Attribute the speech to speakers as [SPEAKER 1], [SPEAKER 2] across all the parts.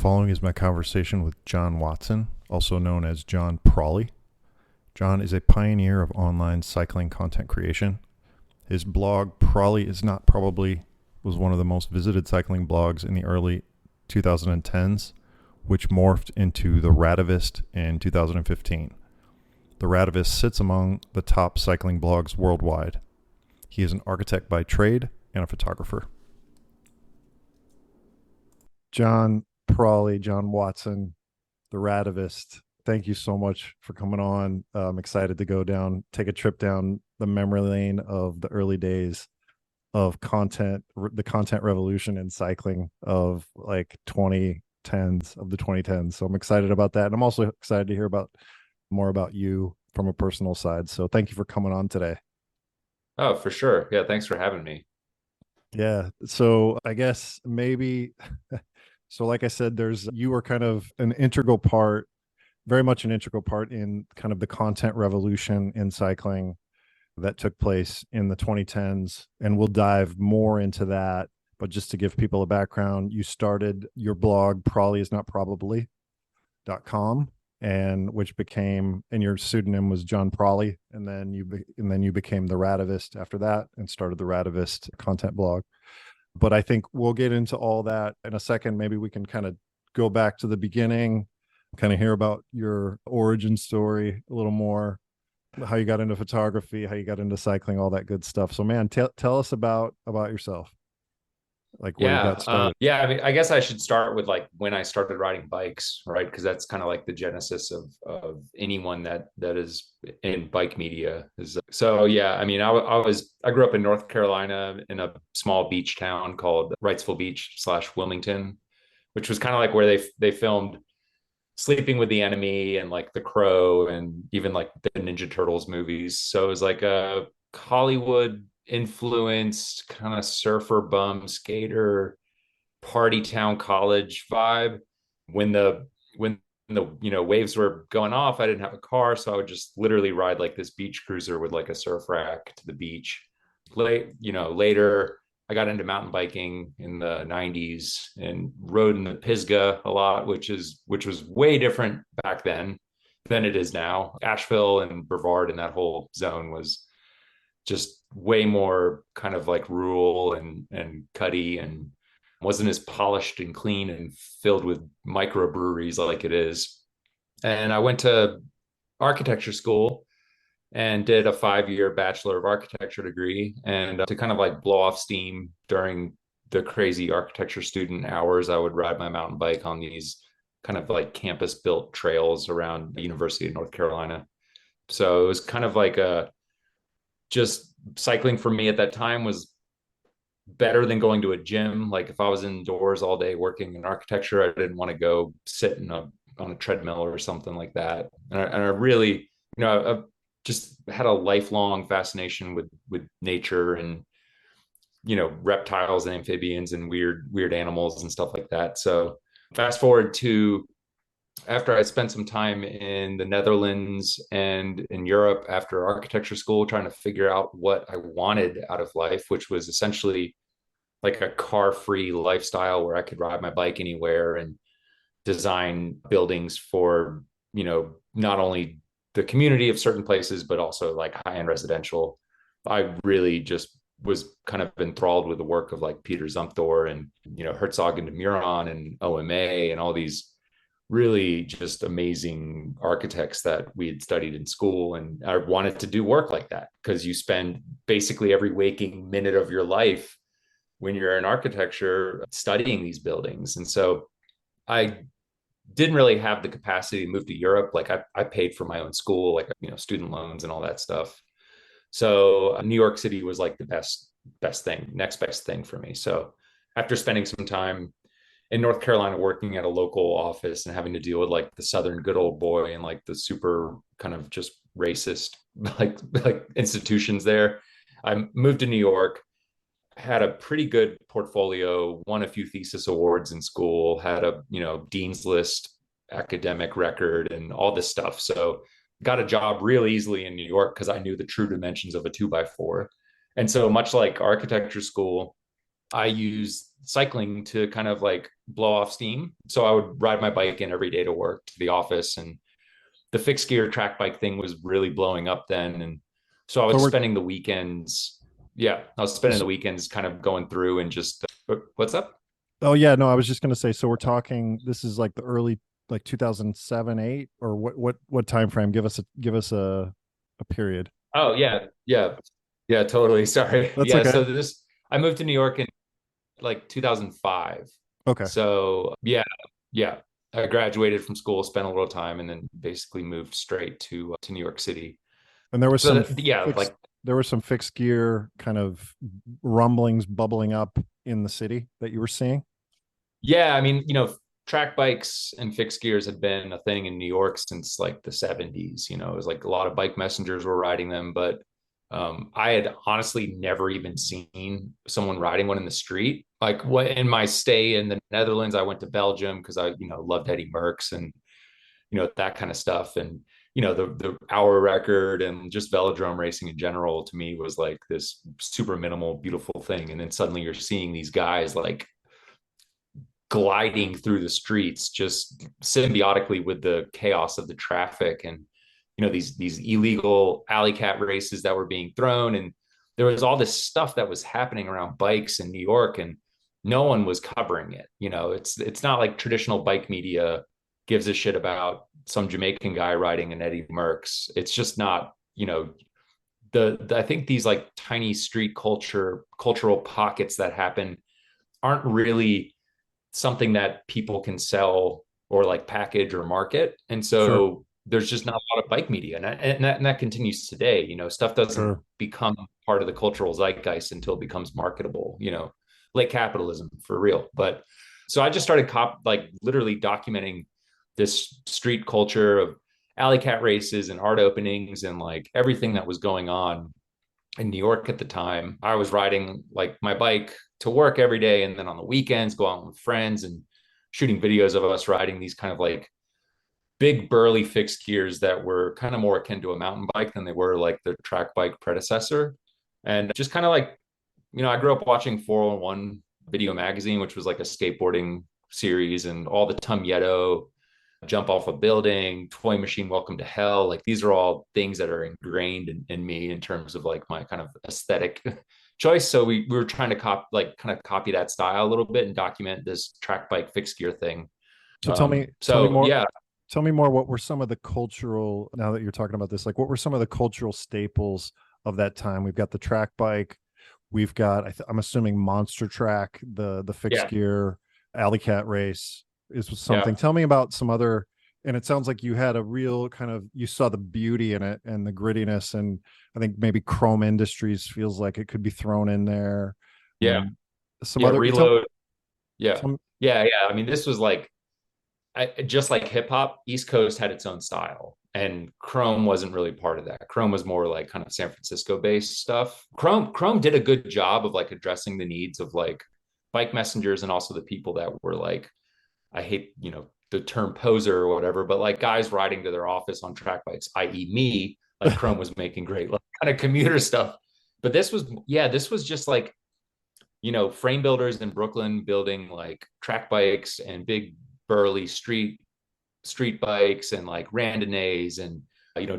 [SPEAKER 1] following is my conversation with John Watson, also known as John Prolly. John is a pioneer of online cycling content creation. His blog, Prolly Is Not Probably, was one of the most visited cycling blogs in the early 2010s, which morphed into the Radavist in 2015. The Radavist sits among the top cycling blogs worldwide. He is an architect by trade and a photographer. John Prolly, John Watson, the Radavist. Thank you so much for coming on. I'm excited to take a trip down the memory lane of the early days of the content revolution in cycling of like 2010s of the 2010s. So I'm excited about that. And I'm also excited to hear more about you from a personal side. So thank you for coming on today.
[SPEAKER 2] Oh, for sure. Yeah, thanks for having me.
[SPEAKER 1] Yeah. So I guess maybe so like I said, you were kind of very much an integral part in kind of the content revolution in cycling that took place in the 2010s. And we'll dive more into that. But just to give people a background, you started your blog, Prolly Is Not Probably.com, and your pseudonym was John Prolly. And then you became the Radavist after that and started the Radavist content blog. But I think we'll get into all that in a second. Maybe we can kind of go back to the beginning, kind of hear about your origin story a little more, how you got into photography, how you got into cycling, all that good stuff. So, man, tell us about yourself, like where you got started.
[SPEAKER 2] Yeah. I mean, I guess I should start with like when I started riding bikes, right? Because that's kind of like the genesis of anyone that is in bike media. So yeah. I mean, I grew up in North Carolina in a small beach town called Wrightsville Beach / Wilmington, which was kind of like where they filmed Sleeping with the Enemy and like The Crow and even like the Ninja Turtles movies. So it was like a Hollywood influenced kind of surfer bum skater party town college vibe. When the waves were going off, I didn't have a car, so I would just literally ride like this beach cruiser with like a surf rack to the beach. Later I got into mountain biking in the 90s and rode in the Pisgah a lot, which was way different back then than it is now. Asheville and Brevard and that whole zone was just way more kind of like rural and cutty and wasn't as polished and clean and filled with microbreweries like it is. And I went to architecture school and did a 5-year Bachelor of Architecture degree. And to kind of like blow off steam during the crazy architecture student hours, I would ride my mountain bike on these kind of like campus built trails around the University of North Carolina. So it was kind of like just cycling for me at that time was better than going to a gym. Like if I was indoors all day working in architecture, I didn't want to go sit on a treadmill or something like that. And I really, I've just had a lifelong fascination with nature and reptiles and amphibians and weird animals and stuff like that. So fast forward to after I spent some time in the Netherlands and in Europe after architecture school, trying to figure out what I wanted out of life, which was essentially like a car-free lifestyle where I could ride my bike anywhere and design buildings for, not only the community of certain places, but also like high-end residential. I really just was kind of enthralled with the work of like Peter Zumthor and, Herzog and de Meuron and OMA and all these really just amazing architects that we had studied in school. And I wanted to do work like that because you spend basically every waking minute of your life when you're in architecture studying these buildings. And so I didn't really have the capacity to move to Europe. Like I paid for my own school, like, student loans and all that stuff. So New York City was like the best thing, next best thing for me. So after spending some time in North Carolina working at a local office and having to deal with like the Southern good old boy and like the super kind of just racist like institutions there, I moved to New York, had a pretty good portfolio, won a few thesis awards in school, had a dean's list academic record and all this stuff. So got a job real easily in New York because I knew the true dimensions of a 2x4. And so much like architecture school, I use cycling to kind of like blow off steam. So I would ride my bike in every day to work, to the office, and the fixed gear track bike thing was really blowing up then. And so I
[SPEAKER 1] So
[SPEAKER 2] was
[SPEAKER 1] we're
[SPEAKER 2] spending the weekends. Yeah, I was spending the weekends kind of going through and just what's up?
[SPEAKER 1] Oh yeah, no, I was just gonna say. So we're talking. This is like the early, like 2007, eight, or what time frame? Give us a period.
[SPEAKER 2] Oh yeah, totally. Sorry.
[SPEAKER 1] That's
[SPEAKER 2] Yeah,
[SPEAKER 1] okay.
[SPEAKER 2] so this I moved to New York in like 2005.
[SPEAKER 1] Okay.
[SPEAKER 2] So yeah, I graduated from school, spent a little time, and then basically moved straight to New York City.
[SPEAKER 1] And there was
[SPEAKER 2] So
[SPEAKER 1] some
[SPEAKER 2] yeah,
[SPEAKER 1] fixed
[SPEAKER 2] like
[SPEAKER 1] there was some fixed gear kind of rumblings bubbling up in the city that you were seeing.
[SPEAKER 2] yeah, I mean, track bikes and fixed gears had been a thing in New York since like the 70s. It was like a lot of bike messengers were riding them, but I had honestly never even seen someone riding one in the street. Like in my stay in the Netherlands, I went to Belgium because I, loved Eddie Merckx and that kind of stuff. And the hour record and just velodrome racing in general to me was like this super minimal, beautiful thing. And then suddenly you're seeing these guys like gliding through the streets just symbiotically with the chaos of the traffic, and these illegal alley cat races that were being thrown, and there was all this stuff that was happening around bikes in New York, and no one was covering it. It's not like traditional bike media gives a shit about some Jamaican guy riding an Eddie Merckx. It's just not, the I think these like tiny street cultural pockets that happen aren't really something that people can sell or like package or market. And
[SPEAKER 1] Sure,
[SPEAKER 2] so there's just not a lot of bike media. And that continues today. Stuff doesn't
[SPEAKER 1] sure.
[SPEAKER 2] become part of the cultural zeitgeist until it becomes marketable, late capitalism for real. But so I just started like literally documenting this street culture of alley cat races and art openings and like everything that was going on in New York at the time. I was riding like my bike to work every day, and then on the weekends go out with friends and shooting videos of us riding these kind of like big burly fixed gears that were kind of more akin to a mountain bike than they were like the track bike predecessor. And just kind of like, I grew up watching 401 Video Magazine, which was like a skateboarding series, and all the Tum Yeto, Jump Off a Building, Toy Machine, Welcome to Hell. Like these are all things that are ingrained in me in terms of like my kind of aesthetic choice. So we were trying to kind of copy that style a little bit and document this track bike fixed gear thing.
[SPEAKER 1] So tell me
[SPEAKER 2] So
[SPEAKER 1] more.
[SPEAKER 2] yeah,
[SPEAKER 1] Tell me more. What were some of the cultural? Now that you're talking about this, like what were some of the cultural staples of that time? We've got the track bike. We've got. I'm assuming Monster Track, the fixed
[SPEAKER 2] yeah,
[SPEAKER 1] gear alley cat race is
[SPEAKER 2] yeah,
[SPEAKER 1] something. Tell me about some other. And it sounds like you had a real kind of you saw the beauty in it and the grittiness, and I think maybe Chrome Industries feels like it could be thrown in there.
[SPEAKER 2] yeah,
[SPEAKER 1] Some
[SPEAKER 2] yeah.
[SPEAKER 1] other.
[SPEAKER 2] Reload. Yeah,
[SPEAKER 1] Tell,
[SPEAKER 2] yeah. I mean, this was like just like hip hop. East Coast had its own style, and Chrome wasn't really part of that. Chrome was more like kind of San Francisco based stuff. Chrome did a good job of like addressing the needs of like bike messengers and also the people that were like, I hate, the term poser or whatever, but like guys riding to their office on track bikes, i.e. me, like Chrome was making great like kind of commuter stuff. But this was just like, frame builders in Brooklyn building like track bikes and big burly street bikes and like randonnées, and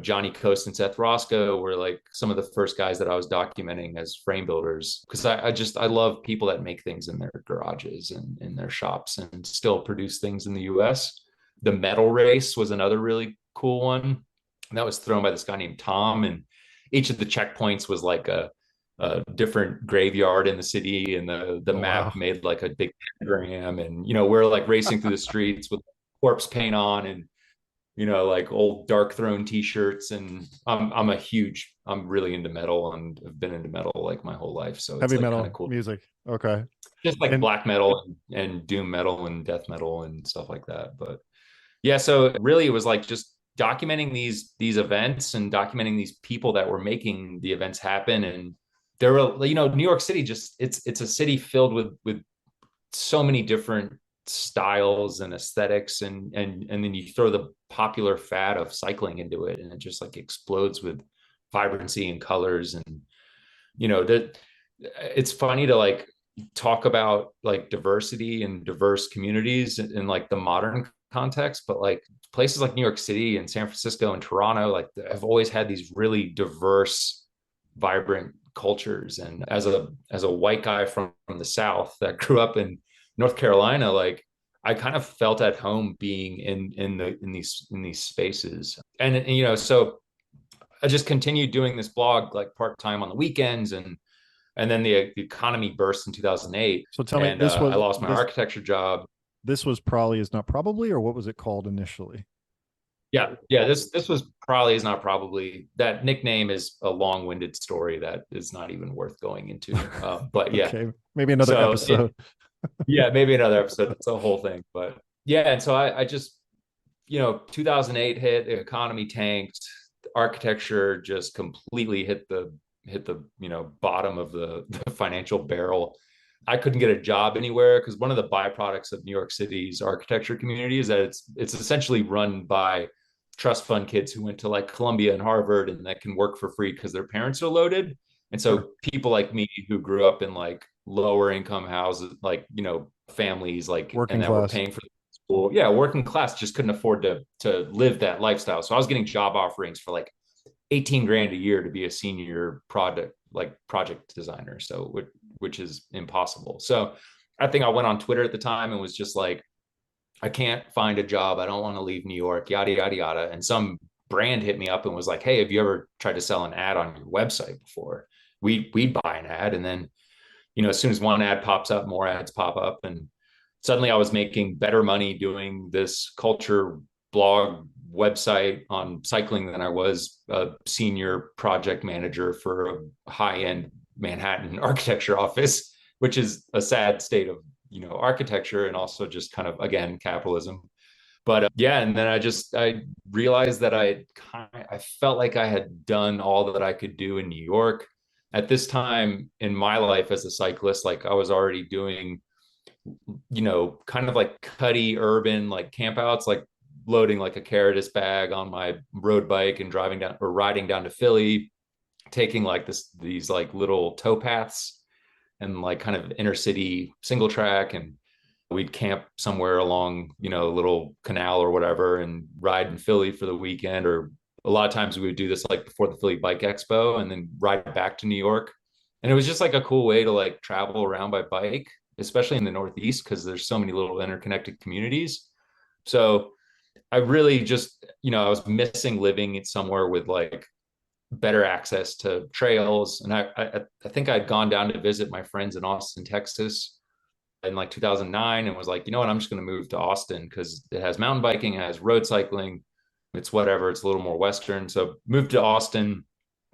[SPEAKER 2] Johnny Coast and Seth Roscoe were like some of the first guys that I was documenting as frame builders, because I love people that make things in their garages and in their shops and still produce things in the US. The metal race was another really cool one that was thrown by this guy named Tom, and each of the checkpoints was like a different graveyard in the city, and the
[SPEAKER 1] oh
[SPEAKER 2] map
[SPEAKER 1] wow.
[SPEAKER 2] made like a big pentagram, and we're like racing through the streets with corpse paint on, and like old Dark Throne t-shirts. And I'm really into metal and have been into metal like my whole life, so it's
[SPEAKER 1] Heavy
[SPEAKER 2] like kind of
[SPEAKER 1] metal
[SPEAKER 2] cool,
[SPEAKER 1] music. Okay.
[SPEAKER 2] just like
[SPEAKER 1] And
[SPEAKER 2] black metal and doom metal and death metal and stuff like that. But yeah, so really it was like just documenting these events and documenting these people that were making the events happen. And there were, New York City, just it's a city filled with so many different styles and aesthetics, and then you throw the popular fad of cycling into it, and it just like explodes with vibrancy and colors. And that it's funny to like, talk about like diversity and diverse communities in like the modern context, but like places like New York City and San Francisco and Toronto, like have always had these really diverse, vibrant cultures. And as a white guy from the South that grew up in North Carolina, like I kind of felt at home being in these spaces. And so I just continued doing this blog like part time on the weekends, and then the economy burst in 2008,
[SPEAKER 1] So tell me,
[SPEAKER 2] and I lost my architecture job.
[SPEAKER 1] this was probably is not probably, or what was it called initially?
[SPEAKER 2] Yeah. This was probably is not probably. That nickname is a long-winded story that is not even worth going into. But yeah,
[SPEAKER 1] Okay, maybe another
[SPEAKER 2] so
[SPEAKER 1] episode.
[SPEAKER 2] yeah, maybe another episode. It's a whole thing, but yeah. And so I just 2008 hit, the economy tanked, architecture just completely hit the bottom of the financial barrel. I couldn't get a job anywhere because one of the byproducts of New York City's architecture community is that it's essentially run by trust fund kids who went to like Columbia and Harvard and that can work for free because their parents are loaded. And
[SPEAKER 1] Sure.
[SPEAKER 2] so people like me who grew up in like lower income houses, like families, like, and
[SPEAKER 1] Working
[SPEAKER 2] that were
[SPEAKER 1] class.
[SPEAKER 2] paying for school, yeah, working class just couldn't afford to live that lifestyle. So I was getting job offerings for like 18 grand a year to be a senior project designer. So which is impossible. So I think I went on Twitter at the time and was just like, I can't find a job. I don't want to leave New York, yada, yada, yada. And some brand hit me up and was like, hey, have you ever tried to sell an ad on your website before? We'd buy an ad. And then, as soon as one ad pops up, more ads pop up. And suddenly I was making better money doing this culture blog website on cycling than I was a senior project manager for a high-end Manhattan architecture office, which is a sad state of architecture and also just kind of again capitalism. But yeah, and then I realized that I felt like I had done all that I could do in New York at this time in my life as a cyclist. Like I was already doing kind of like cutty urban like campouts, like loading like a Caritas bag on my road bike and driving down or riding down to Philly, taking like these like little towpaths and like kind of inner city single track, and we'd camp somewhere along a little canal or whatever and ride in Philly for the weekend. Or a lot of times we would do this like before the Philly Bike Expo and then ride back to New York. And it was just like a cool way to like travel around by bike, especially in the Northeast, because there's so many little interconnected communities. So I really just, I was missing living somewhere with like better access to trails. And I think I'd gone down to visit my friends in Austin, Texas in like 2009 and was like, you know what, I'm just going to move to Austin because it has mountain biking, it has road cycling, it's whatever, it's a little more Western. So moved to Austin,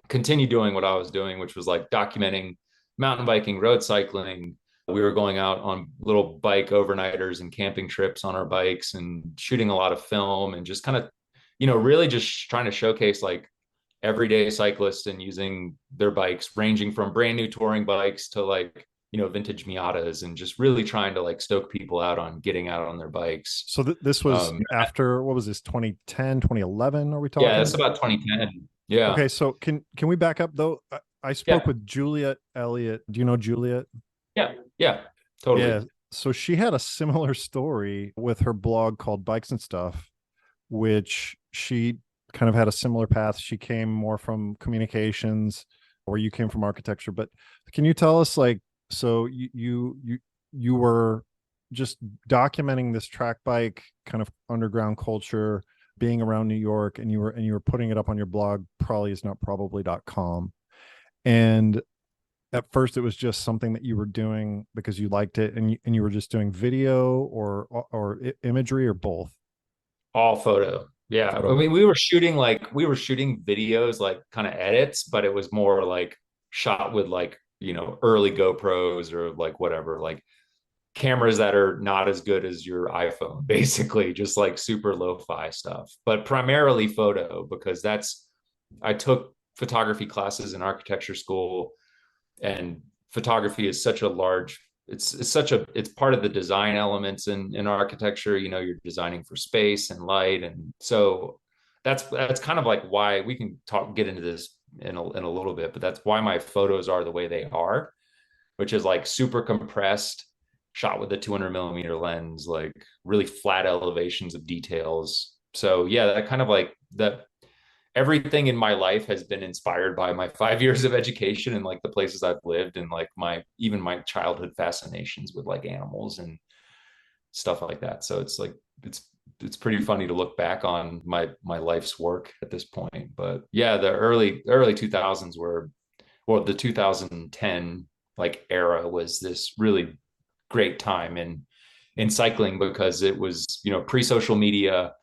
[SPEAKER 2] continued doing what I was doing, which was like documenting mountain biking, road cycling. We were going out on little bike overnighters and camping trips on our bikes and shooting a lot of film and just kind of, really just trying to showcase like everyday cyclists and using their bikes, ranging from brand new touring bikes to like, vintage Miatas, and just really trying to like stoke people out on getting out on their bikes.
[SPEAKER 1] So this was after, what was this, 2010, 2011? Are we
[SPEAKER 2] Yeah,
[SPEAKER 1] talking?
[SPEAKER 2] that's about 2010. Yeah.
[SPEAKER 1] Okay, so can we back up though? I spoke
[SPEAKER 2] Yeah.
[SPEAKER 1] with Juliet Elliott. Do you know Juliet?
[SPEAKER 2] Yeah. Yeah. Totally.
[SPEAKER 1] Yeah. So she had a similar story with her blog called Bikes and Stuff, which she kind of had a similar path. She came more from communications, or you came from architecture. But can you tell us, like, so you were just documenting this track bike kind of underground culture, being around New York, and you were putting it up on your blog, probably.com. And at first it was just something that you were doing because you liked it, and you were just doing video or imagery, or both?
[SPEAKER 2] All photo. Yeah. I
[SPEAKER 1] Photo.
[SPEAKER 2] mean, we were shooting videos, like kind of edits, but it was more like shot with like, early GoPros or like whatever, like cameras that are not as good as your iPhone, basically, just like super lo-fi stuff, but primarily photo because I took photography classes in architecture school, and photography is such a large it's part of the design elements in architecture. You're designing for space and light, and so that's kind of like why we can get into this in a little bit, but that's why my photos are the way they are. which is like super compressed, shot with a 200 millimeter lens, like really flat elevations of details. So yeah, that kind of like that everything in my life has been inspired by my 5 years of education and like the places I've lived and like my even my childhood fascinations with like animals and stuff like that. So it's like it's pretty funny to look back on my life's work at this point. But yeah, the early 2000s were, well, the 2010 like era was this really great time in cycling because it was, you know, pre-social media,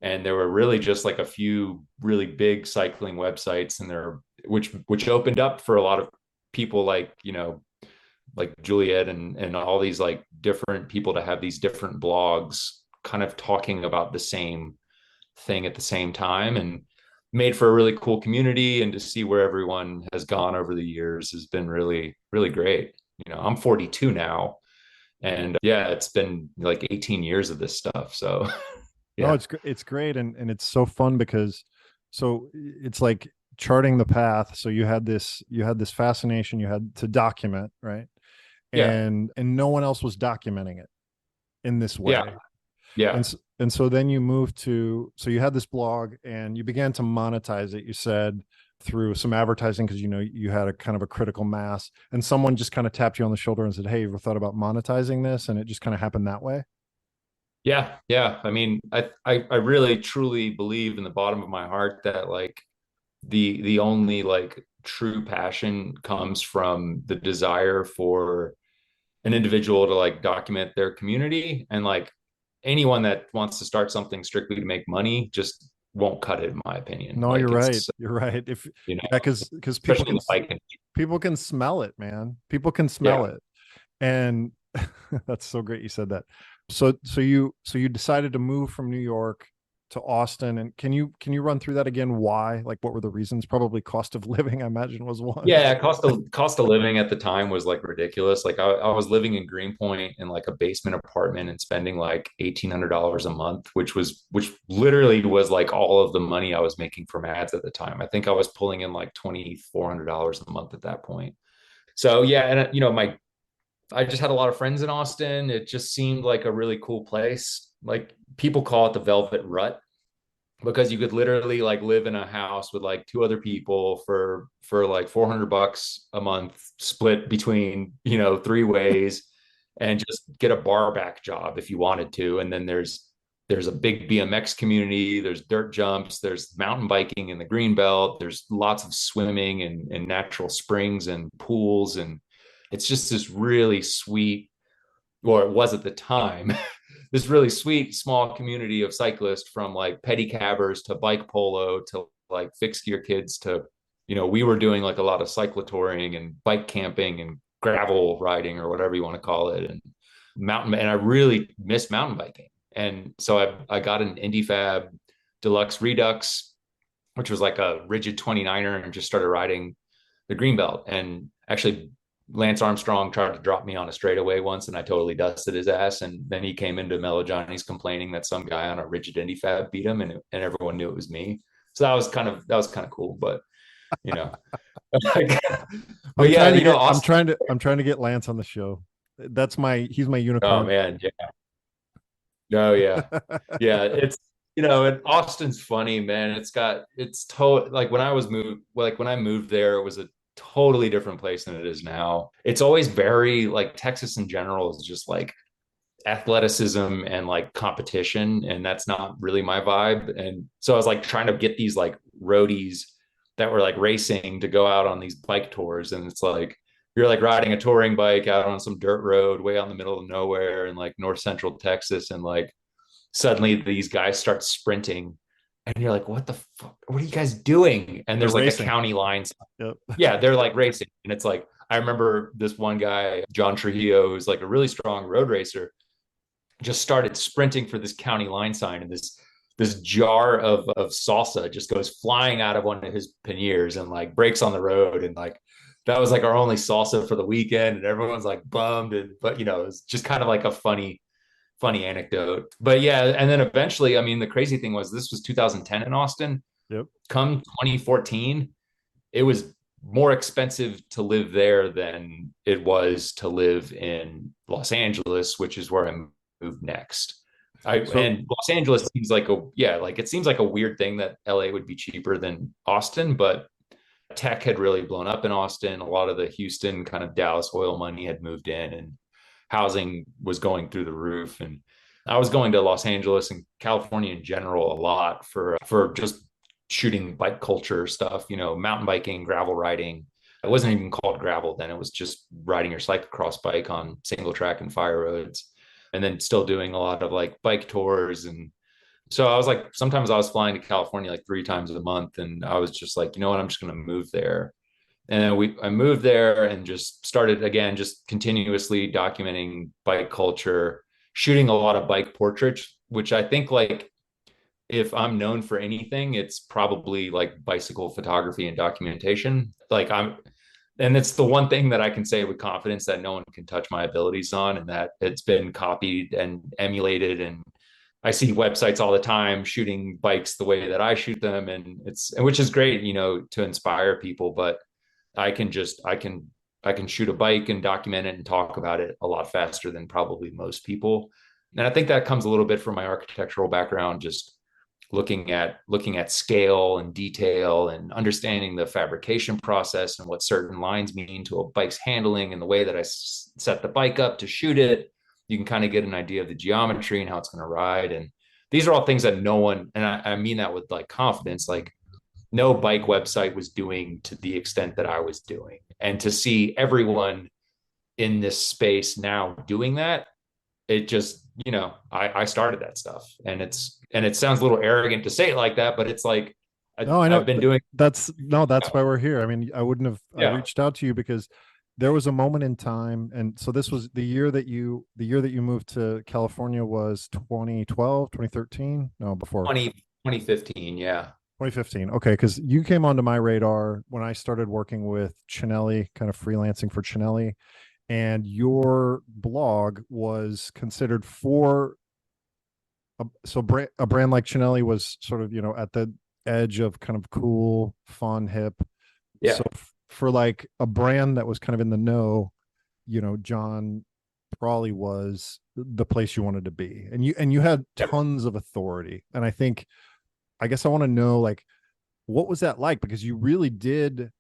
[SPEAKER 2] and there were really just like a few really big cycling websites, and there which opened up for a lot of people like, you know, like Juliet and all these like different people to have these different blogs kind of talking about the same thing at the same time, and made for a really cool community. And to see where everyone has gone over the years has been really, really great. You know, I'm 42 now, and yeah, it's been like 18 years of this stuff. So
[SPEAKER 1] No,
[SPEAKER 2] yeah.
[SPEAKER 1] it's great, and it's so fun because so it's like charting the path. So you had this fascination, you had to document, right?
[SPEAKER 2] Yeah.
[SPEAKER 1] And no one else was documenting it in this
[SPEAKER 2] Yeah.
[SPEAKER 1] way.
[SPEAKER 2] Yeah.
[SPEAKER 1] And so then you moved to, so you had this blog and you began to monetize it, you said, through some advertising, because you know you had a kind of a critical mass, and someone just kind of tapped you on the shoulder and said, hey, you ever thought about monetizing this? And it just kind of happened that way.
[SPEAKER 2] Yeah. Yeah. I mean, I really truly believe in the bottom of my heart that like the only like true passion comes from the desire for an individual to like document their community, and like anyone that wants to start something strictly to make money just won't cut it, in my opinion.
[SPEAKER 1] No, you're
[SPEAKER 2] Like
[SPEAKER 1] right,
[SPEAKER 2] it's,
[SPEAKER 1] you're right. If
[SPEAKER 2] you
[SPEAKER 1] Yeah,
[SPEAKER 2] know,
[SPEAKER 1] because
[SPEAKER 2] especially in the bike.
[SPEAKER 1] people can smell it, man. People can smell
[SPEAKER 2] Yeah.
[SPEAKER 1] it. And that's so great you said that. So you decided to move from New York to Austin, and can you run through that again? Why? Like, what were the reasons? Probably cost of living, I imagine, was one.
[SPEAKER 2] Yeah, cost of living at the time was like ridiculous. Like I was living in Greenpoint in like a basement apartment and spending like $1,800 a month, which literally was like all of the money I was making from ads at the time. I think I was pulling in like $2,400 a month at that point. So yeah, and you know, my I just had a lot of friends in Austin. It just seemed like a really cool place. Like people call it the Velvet Rut because you could literally like live in a house with like two other people for like $400 a month, split between, you know, three ways, and just get a bar back job if you wanted to. And then there's a big BMX community, there's dirt jumps, there's mountain biking in the green belt, there's lots of swimming and natural springs and pools, and it's just this really sweet, or it was at the time, this really sweet small community of cyclists, from like pedicabbers to bike polo to like fixed gear kids to, you know, we were doing like a lot of cyclotouring and bike camping and gravel riding or whatever you want to call it, and and I really miss mountain biking. And so I got an IndyFab Deluxe Redux, which was like a rigid 29er, and just started riding the greenbelt. And actually, Lance Armstrong tried to drop me on a straightaway once, and I totally dusted his ass. And then he came into Mellow Johnny's complaining that some guy on a rigid Indy Fab beat him, and everyone knew it was me. So that was kind of cool. But you know, but yeah, you know, Austin.
[SPEAKER 1] I'm trying to get Lance on the show. He's my
[SPEAKER 2] Oh
[SPEAKER 1] unicorn.
[SPEAKER 2] man, yeah, no, yeah, yeah. It's, you know, and Austin's funny, man. It's total, like when I moved there, it was a totally different place than it is now. It's always very like Texas in general is just like athleticism and like competition, and that's not really my vibe. And so I was like trying to get these like roadies that were like racing to go out on these bike tours, and it's like you're like riding a touring bike out on some dirt road way out in the middle of nowhere in like north central Texas, and like suddenly these guys start sprinting, and you're like, what the fuck, what are you guys doing? And
[SPEAKER 1] They're
[SPEAKER 2] there's like a
[SPEAKER 1] racing.
[SPEAKER 2] county line.
[SPEAKER 1] Yep.
[SPEAKER 2] Yeah, they're like racing, and it's like I remember this one guy, John Trujillo, who's like a really strong road racer, just started sprinting for this county line sign, and this jar of salsa just goes flying out of one of his panniers and like breaks on the road, and like that was like our only salsa for the weekend, and everyone's like bummed. And but you know, it's just kind of like a funny anecdote. But yeah, and then eventually, I mean, the crazy thing was this was 2010 in Austin.
[SPEAKER 1] Yep.
[SPEAKER 2] Come 2014, it was more expensive to live there than it was to live in Los Angeles, which is where I moved next.
[SPEAKER 1] So
[SPEAKER 2] And Los Angeles seems like a yeah, like it seems like a weird thing that LA would be cheaper than Austin, but tech had really blown up in Austin. A lot of the Houston kind of Dallas oil money had moved in, and housing was going through the roof. And I was going to Los Angeles and California in general a lot for just shooting bike culture stuff, mountain biking, gravel riding. It wasn't even called gravel then. It was just riding your cyclocross bike on single track and fire roads. And then still doing a lot of like bike tours. And so I was like, sometimes I was flying to California like 3 times a month. And I was just like, you know what, I'm just going to move there. And then I moved there and just started again, just continuously documenting bike culture, shooting a lot of bike portraits, which I think like if I'm known for anything, it's probably like bicycle photography and documentation. And it's the one thing that I can say with confidence that no one can touch my abilities on, and that it's been copied and emulated. And I see websites all the time shooting bikes the way that I shoot them, and which is great, to inspire people. But I can shoot a bike and document it and talk about it a lot faster than probably most people. And I think that comes a little bit from my architectural background, just looking at scale and detail and understanding the fabrication process and what certain lines mean to a bike's handling and the way that I set the bike up to shoot it. You can kind of get an idea of the geometry and how it's going to ride. And these are all things that no one, and I mean that with like confidence, like no bike website was doing to the extent that I was doing. And to see everyone in this space now doing that, it just, I started that stuff. And it sounds a little arrogant to say it like that, but it's like
[SPEAKER 1] no, I
[SPEAKER 2] I've
[SPEAKER 1] know
[SPEAKER 2] been doing.
[SPEAKER 1] that's why we're here. I mean, I
[SPEAKER 2] Yeah.
[SPEAKER 1] reached out to you because there was a moment in time, and so this was the year that you moved to California was 2012, 2013. No, before
[SPEAKER 2] 2015. Yeah.
[SPEAKER 1] 2015. Okay, because you came onto my radar when I started working with Chinelli, kind of freelancing for Chinelli, and your blog was considered for a brand like Chinelli was sort of at the edge of kind of cool, fun, hip.
[SPEAKER 2] Yeah.
[SPEAKER 1] So for like a brand that was kind of in the know, John Prolly was the place you wanted to be, and you had
[SPEAKER 2] Yep.
[SPEAKER 1] tons of authority. And I guess I want to know, like, what was that like? Because you really did.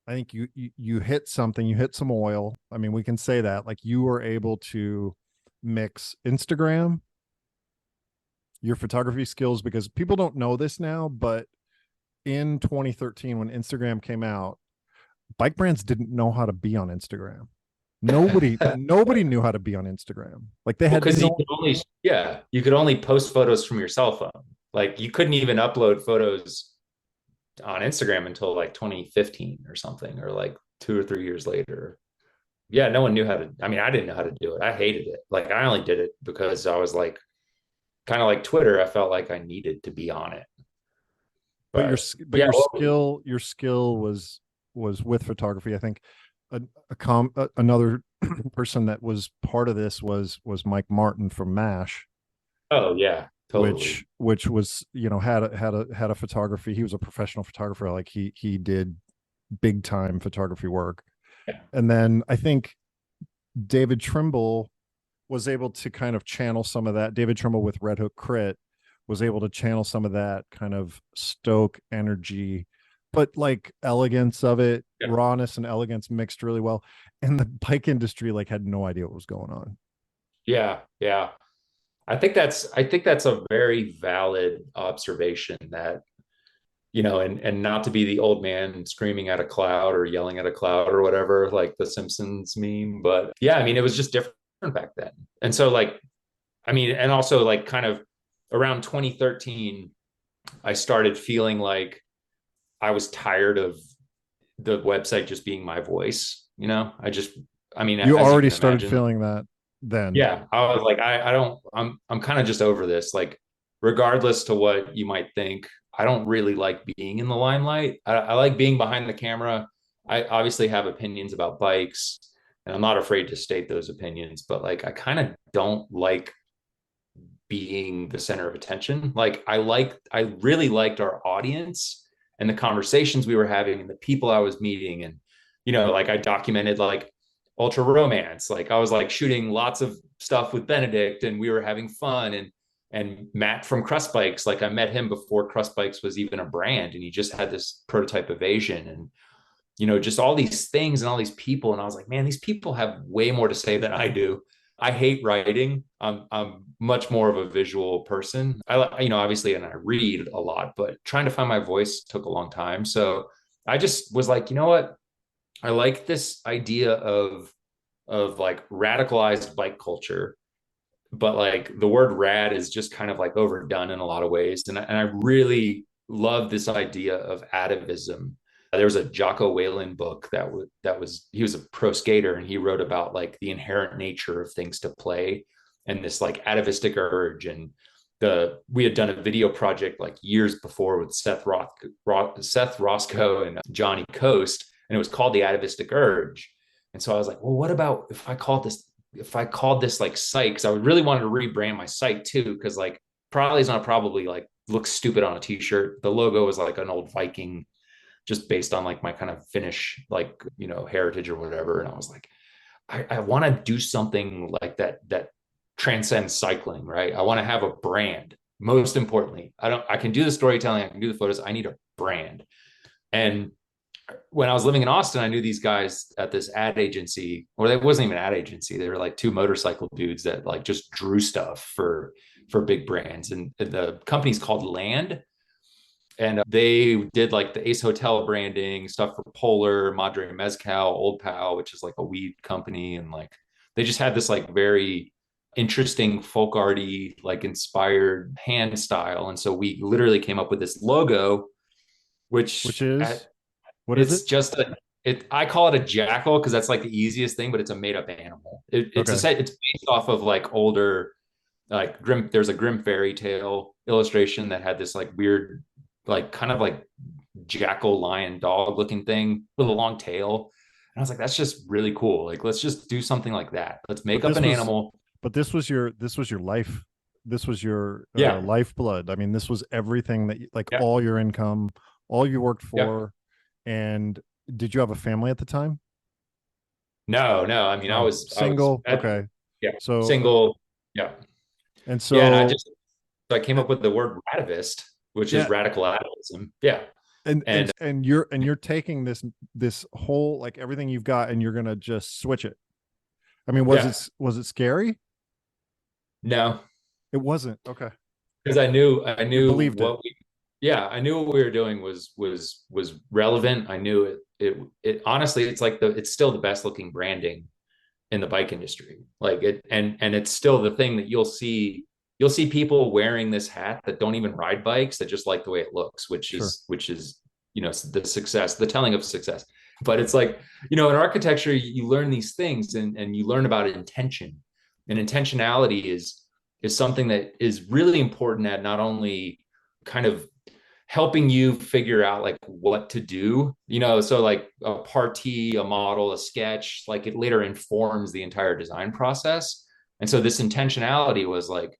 [SPEAKER 1] I think you hit something. You hit some oil. I mean, we can say that. Like, you were able to mix Instagram, your photography skills, because people don't know this now, but in 2013 when Instagram came out, bike brands didn't know how to be on Instagram. Nobody knew how to be on Instagram. Like, they
[SPEAKER 2] Well,
[SPEAKER 1] had
[SPEAKER 2] because you
[SPEAKER 1] no.
[SPEAKER 2] could only, yeah, you could only post photos from your cell phone. Like you couldn't even upload photos on Instagram until like 2015 or something, or like 2 or 3 years later. Yeah, no one knew how to. I mean, I didn't know how to do it. I hated it. Like I only did it because I was like, kind of like Twitter. I felt like I needed to be on it.
[SPEAKER 1] but your
[SPEAKER 2] But
[SPEAKER 1] but
[SPEAKER 2] yeah,
[SPEAKER 1] your
[SPEAKER 2] well,
[SPEAKER 1] skill was with photography. I think another person that was part of this was Mike Martin from MASH,
[SPEAKER 2] oh yeah, totally.
[SPEAKER 1] which was had a photography. He was a professional photographer. Like, he did big time photography work.
[SPEAKER 2] Yeah,
[SPEAKER 1] And then I think David Trimble was able to kind of channel some of that. David Trimble with Red Hook Crit was able to channel some of that kind of stoke energy, but like elegance of it,
[SPEAKER 2] yeah,
[SPEAKER 1] rawness and elegance mixed really well. And the bike industry like had no idea what was going on.
[SPEAKER 2] yeah, yeah. I think that's a very valid observation that and not to be the old man screaming at a cloud or yelling at a cloud or whatever, like the Simpsons meme. But yeah, I mean, it was just different back then. And so, like, I mean, and also, like, kind of around 2013, I started feeling like I was tired of the website just being my voice. I mean,
[SPEAKER 1] You
[SPEAKER 2] as you
[SPEAKER 1] already
[SPEAKER 2] can
[SPEAKER 1] started
[SPEAKER 2] imagine,
[SPEAKER 1] feeling that then.
[SPEAKER 2] yeah, I was like, I don't, I'm kind of just over this. Like, regardless to what you might think, I don't really like being in the limelight. I like being behind the camera. I obviously have opinions about bikes, and I'm not afraid to state those opinions, but like, I kind of don't like being the center of attention. Like, I really liked our audience and the conversations we were having and the people I was meeting. And, like I documented like ultra romance. Like I was like shooting lots of stuff with Benedict and we were having fun. And Matt from Crust Bikes, like I met him before Crust Bikes was even a brand, and he just had this prototype of Asian. And just all these things and all these people. And I was like, man, these people have way more to say than I do. I hate writing. I'm much more of a visual person. Obviously, and I read a lot, but trying to find my voice took a long time. So I just was like, you know what? I like this idea of like radicalized bike culture, but like the word rad is just kind of like overdone in a lot of ways. And I really love this idea of atavism. There was a Jocko Whalen book that was he was a pro skater, and he wrote about like the inherent nature of things to play and this like atavistic urge. And we had done a video project like years before with Seth Roscoe and Johnny Coast, and it was called the atavistic urge. And so I was like, well, what about if I called this like site? Because I really wanted to rebrand my site too, because like Prolly's not probably like looks stupid on a t-shirt. The logo was like an old Viking, just based on like my kind of Finnish like heritage or whatever. And I was like, I want to do something like that transcends cycling, right? I want to have a brand. Most importantly, I can do the storytelling, I can do the photos, I need a brand. And when I was living in Austin, I knew these guys at this ad agency, or it wasn't even an ad agency. They were like two motorcycle dudes that like just drew stuff for big brands. And the company's called Land. And they did like the Ace Hotel branding stuff for Polar, Madre Mezcal, Old Pal, which is like a weed company. And like, they just had this like very interesting folk arty, like inspired hand style. And so we literally came up with this logo,
[SPEAKER 1] Which is what is
[SPEAKER 2] it's
[SPEAKER 1] it?
[SPEAKER 2] just I call it a jackal because that's like the easiest thing, but it's a made up animal.
[SPEAKER 1] Okay.
[SPEAKER 2] It's based off of like older, like Grim. There's a Grim fairy tale illustration that had this like weird, like kind of like jackal lion dog looking thing with a long tail. And I was like, that's just really cool. Like, let's just do something like that. Let's make
[SPEAKER 1] But
[SPEAKER 2] up
[SPEAKER 1] this
[SPEAKER 2] an
[SPEAKER 1] was
[SPEAKER 2] animal.
[SPEAKER 1] but this was your life. This was your
[SPEAKER 2] Yeah.
[SPEAKER 1] lifeblood. I mean, this was everything that like
[SPEAKER 2] Yeah.
[SPEAKER 1] all your income, all you worked
[SPEAKER 2] Yeah.
[SPEAKER 1] for. And did you have a family at the time?
[SPEAKER 2] No, no. I mean,
[SPEAKER 1] Oh,
[SPEAKER 2] I was
[SPEAKER 1] single. Okay.
[SPEAKER 2] yeah,
[SPEAKER 1] So
[SPEAKER 2] single. Yeah.
[SPEAKER 1] and
[SPEAKER 2] Yeah. And
[SPEAKER 1] so
[SPEAKER 2] I came
[SPEAKER 1] and
[SPEAKER 2] up with the word radavist, which is
[SPEAKER 1] yeah,
[SPEAKER 2] radical atavism. Yeah.
[SPEAKER 1] and
[SPEAKER 2] And
[SPEAKER 1] you're taking this whole like everything you've got and you're gonna just switch it. I mean,
[SPEAKER 2] yeah,
[SPEAKER 1] was it scary?
[SPEAKER 2] no,
[SPEAKER 1] It wasn't. Okay.
[SPEAKER 2] because I
[SPEAKER 1] You
[SPEAKER 2] knew
[SPEAKER 1] believed it.
[SPEAKER 2] yeah, I knew what we were doing was relevant. I knew it honestly, it's still the best looking branding in the bike industry. Like it, and it's still the thing that you'll see people wearing this hat that don't even ride bikes that just like the way it looks,
[SPEAKER 1] Sure.
[SPEAKER 2] which is, the success, the telling of success. But it's like, in architecture, you learn these things and you learn about intention. And intentionality is something that is really important at not only kind of helping you figure out like what to do, so like a party, a model, a sketch, like it later informs the entire design process. And so this intentionality was like,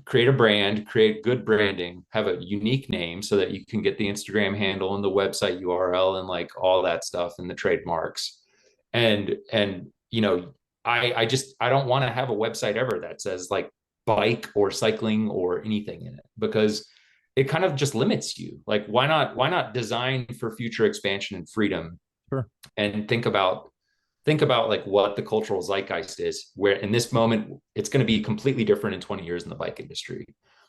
[SPEAKER 2] create a brand, create good branding, have a unique name so that you can get the Instagram handle and the website URL and like all that stuff and the trademarks. And I don't want to have a website ever that says like bike or cycling or anything in it, because it kind of just limits you. Like why not design for future expansion and freedom,
[SPEAKER 1] Sure.
[SPEAKER 2] and think about like what the cultural zeitgeist is, where in this moment it's going to be completely different in 20 years in the bike industry.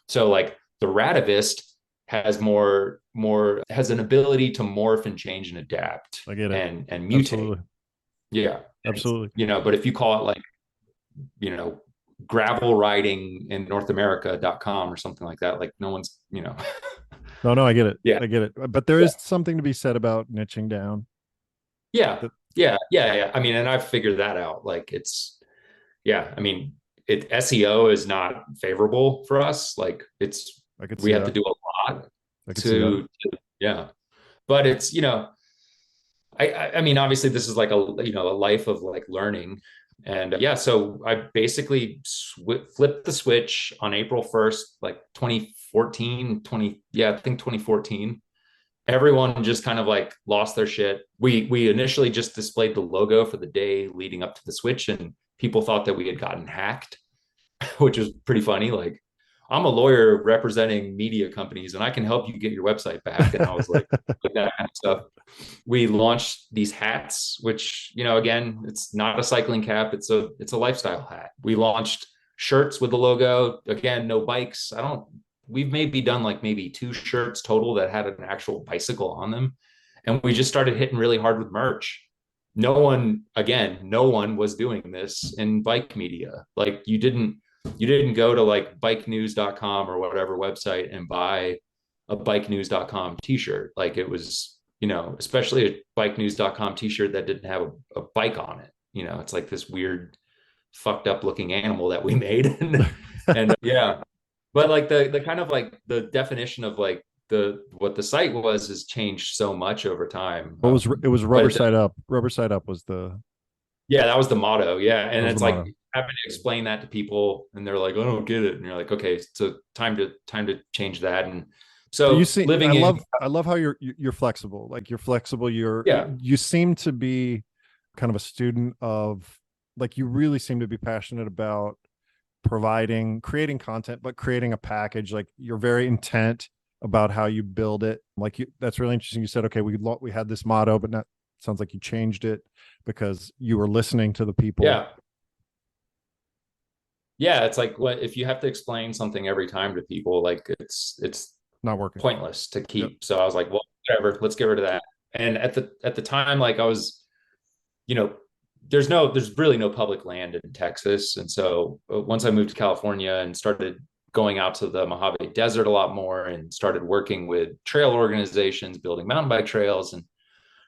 [SPEAKER 2] So like the Radavist has an ability to morph and change and adapt
[SPEAKER 1] I get it.
[SPEAKER 2] and mutate.
[SPEAKER 1] Absolutely.
[SPEAKER 2] Yeah.
[SPEAKER 1] Absolutely.
[SPEAKER 2] But if you call it like, gravel riding in North America.com or something like that, like no one's,
[SPEAKER 1] No, no, I get it.
[SPEAKER 2] yeah.
[SPEAKER 1] I get it. But there
[SPEAKER 2] Yeah.
[SPEAKER 1] is something to be said about niching down.
[SPEAKER 2] Yeah.
[SPEAKER 1] That
[SPEAKER 2] Yeah. Yeah. Yeah. I mean, and I've figured that out. Like yeah, I mean, SEO is not favorable for us. Like
[SPEAKER 1] I could
[SPEAKER 2] we
[SPEAKER 1] see
[SPEAKER 2] have to
[SPEAKER 1] that.
[SPEAKER 2] do a lot
[SPEAKER 1] I could see that.
[SPEAKER 2] yeah, but it's, I mean, obviously this is like a life of like learning. And yeah, so I basically flipped the switch on April 1st, like 2014, yeah, I think 2014. everyone just kind of like lost their shit. We initially just displayed the logo for the day leading up to the switch, and people thought that we had gotten hacked, which was pretty funny. Like, I'm a lawyer representing media companies, and I can help you get your website back. And I was like that kind of stuff. We launched these hats, which, again, it's not a cycling cap; it's a lifestyle hat. We launched shirts with the logo. Again, no bikes. I don't. We've maybe done like maybe 2 shirts total that had an actual bicycle on them, and we just started hitting really hard with merch. No one was doing this in bike media. Like, you didn't go to like bikenews.com or whatever website and buy a bikenews.com t-shirt. Like, it was, especially a bikenews.com t-shirt that didn't have a bike on it. It's like this weird fucked up looking animal that we made. And yeah, but like the kind of like the definition of like the what the site was has changed so much over time.
[SPEAKER 1] It was rubber
[SPEAKER 2] But
[SPEAKER 1] side up. Rubber side up was the
[SPEAKER 2] yeah, that was the motto. Yeah.
[SPEAKER 1] that
[SPEAKER 2] And
[SPEAKER 1] was the
[SPEAKER 2] it's like
[SPEAKER 1] motto.
[SPEAKER 2] having to explain that to people and they're like, I don't get it. And you're like, okay, so time to change that. And
[SPEAKER 1] But you
[SPEAKER 2] so
[SPEAKER 1] see,
[SPEAKER 2] living in
[SPEAKER 1] I love how you're flexible. Like you're flexible.
[SPEAKER 2] yeah,
[SPEAKER 1] You seem to be kind of a student of, like, you really seem to be passionate about creating content, but creating a package. Like, you're very intent about how you build it. Like, that's really interesting. You said, okay, we had this motto, but not, sounds like you changed it because you were listening to the people.
[SPEAKER 2] yeah. Yeah, it's like, what if you have to explain something every time to people, like it's
[SPEAKER 1] Not working.
[SPEAKER 2] pointless to
[SPEAKER 1] Yep.
[SPEAKER 2] keep. So I was like, well, whatever, let's get rid of that. And at the time, like I was, you know, there's really no public land in Texas. And so once I moved to California and started going out to the Mojave Desert a lot more and started working with trail organizations, building mountain bike trails, and